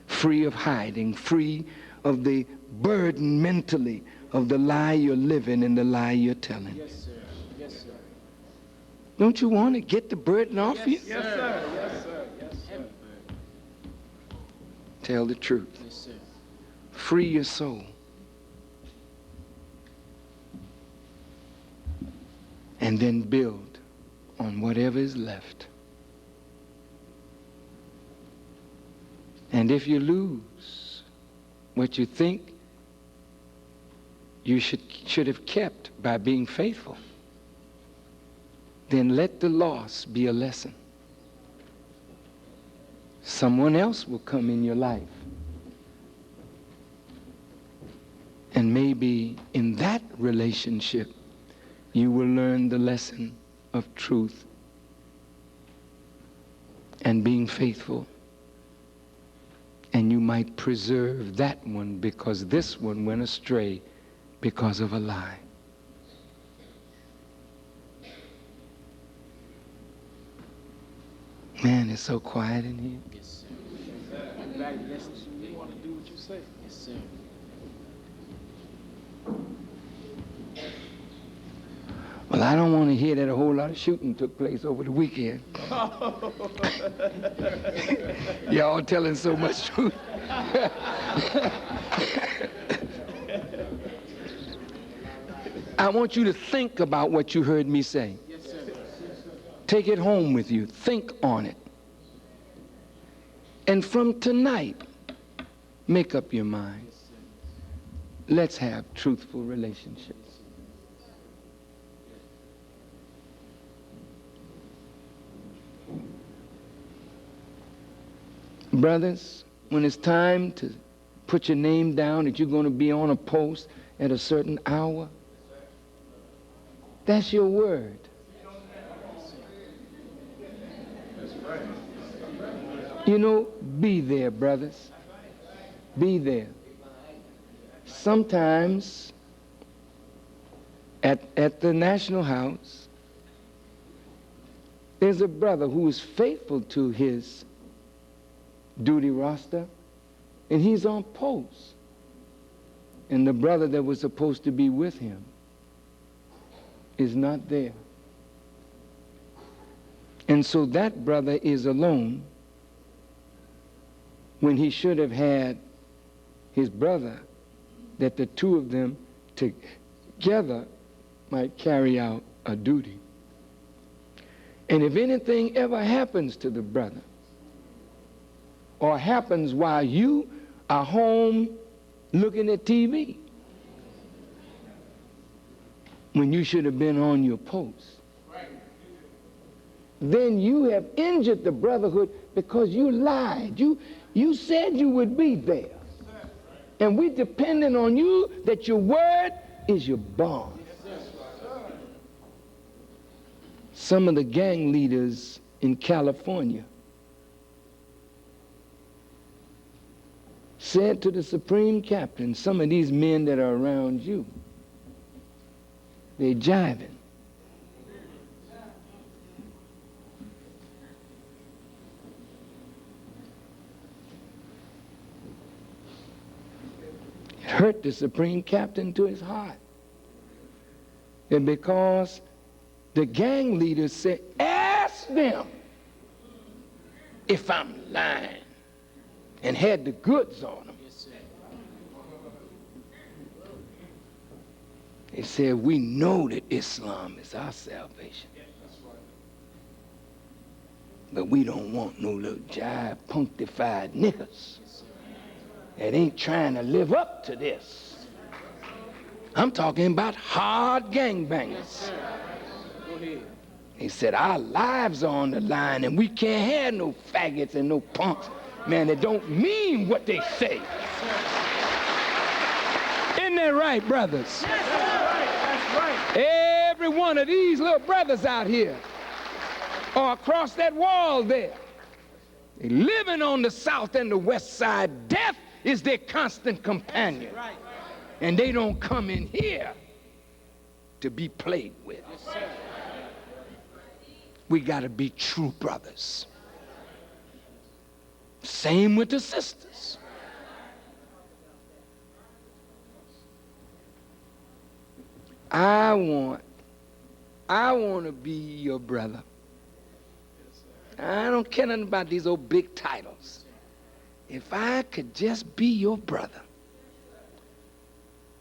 Free of hiding, free of the burden mentally of the lie you're living and the lie you're telling. Yes, sir. Yes, sir. Don't you want to get the burden off you? Yes, sir. Yes, sir. Yes, sir. Tell the truth. Yes, sir. Free your soul. And then build on whatever is left. And if you lose what you think you should have kept by being faithful, then let the loss be a lesson. Someone else will come in your life. And maybe in that relationship, you will learn the lesson of truth and being faithful. And you might preserve that one because this one went astray because of a lie. Man, it's so quiet in here. Yes, sir. I'm back listening. You want to do what you say. Yes, sir. Well, I don't want to hear that a whole lot of shooting took place over the weekend. Y'all telling so much truth. I want you to think about what you heard me say. Yes, sir. Take it home with you. Think on it. And from tonight, make up your mind. Let's have truthful relationships. Brothers, when it's time to put your name down that you're going to be on a post at a certain hour, that's your word. You know, be there, brothers. Be there. Sometimes at the National House, there's a brother who is faithful to his duty roster, and he's on post. And the brother that was supposed to be with him is not there. And so that brother is alone when he should have had his brother, that the two of them together might carry out a duty. And if anything ever happens to the brother, or happens while you are home looking at TV, when you should have been on your post, then you have injured the brotherhood because you lied. You said you would be there. And we're depending on you that your word is your bond. Some of the gang leaders in California said to the supreme captain, some of these men that are around you, they jiving. It hurt the supreme captain to his heart. And because the gang leader said, ask them if I'm lying, and had the goods on them. Yes, sir. They said, we know that Islam is our salvation. Yeah, that's right. But we don't want no little jive, punctified niggas that ain't trying to live up to this. I'm talking about hard gangbangers. Go ahead. He said, our lives are on the line, and we can't have no faggots and no punks, man, that don't mean what they say. Isn't that right, brothers? That's right. That's right. Every one of these little brothers out here or across that wall there, they living on the south and the west side. Death is their constant companion. Right. And they don't come in here to be played with. Yes, sir. We got to be true brothers. Same with the sisters. I want to be your brother. I don't care nothing about these old big titles. If I could just be your brother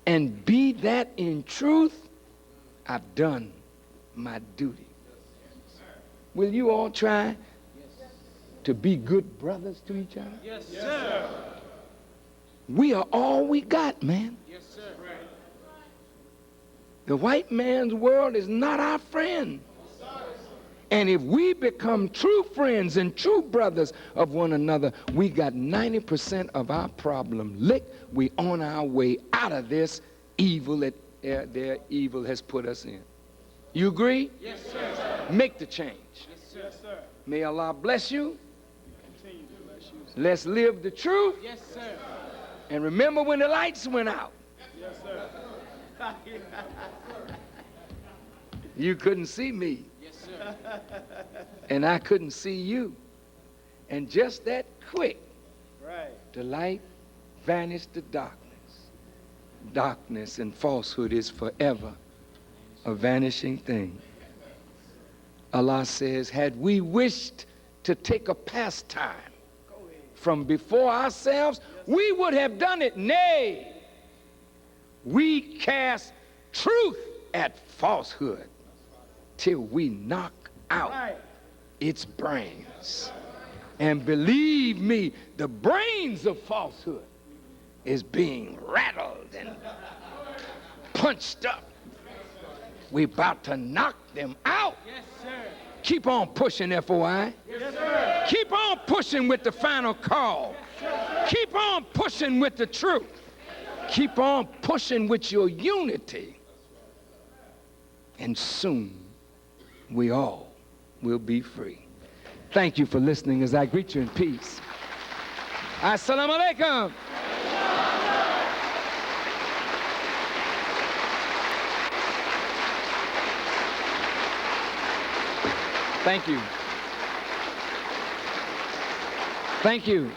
and be that in truth, I've done my duty. Will you all try to be good brothers to each other? Yes, sir. We are all we got, man. Yes, sir. The white man's world is not our friend. And if we become true friends and true brothers of one another, we got 90% of our problem licked. We on our way out of this evil that their evil has put us in. You agree? Yes, sir. Make the change. Yes, sir. May Allah bless you. Continue to bless you. Let's live the truth. Yes, sir. And remember when the lights went out, Yes, sir. you couldn't see me. Yes, sir. And I couldn't see you. And just that quick, Right. the light vanished to darkness. Darkness and falsehood is forever a vanishing thing. Allah says, had we wished to take a pastime from before ourselves, we would have done it. Nay, we cast truth at falsehood till we knock out Right. its brains. And believe me, the brains of falsehood is being rattled and punched up. We're about to knock them out. Yes, sir. Keep on pushing, FOI. Yes, sir. Keep on pushing with the final call. Keep on pushing with the truth. Keep on pushing with your unity. And soon we all will be free. Thank you for listening as I greet you in peace. Assalamu alaikum. Thank you. Thank you.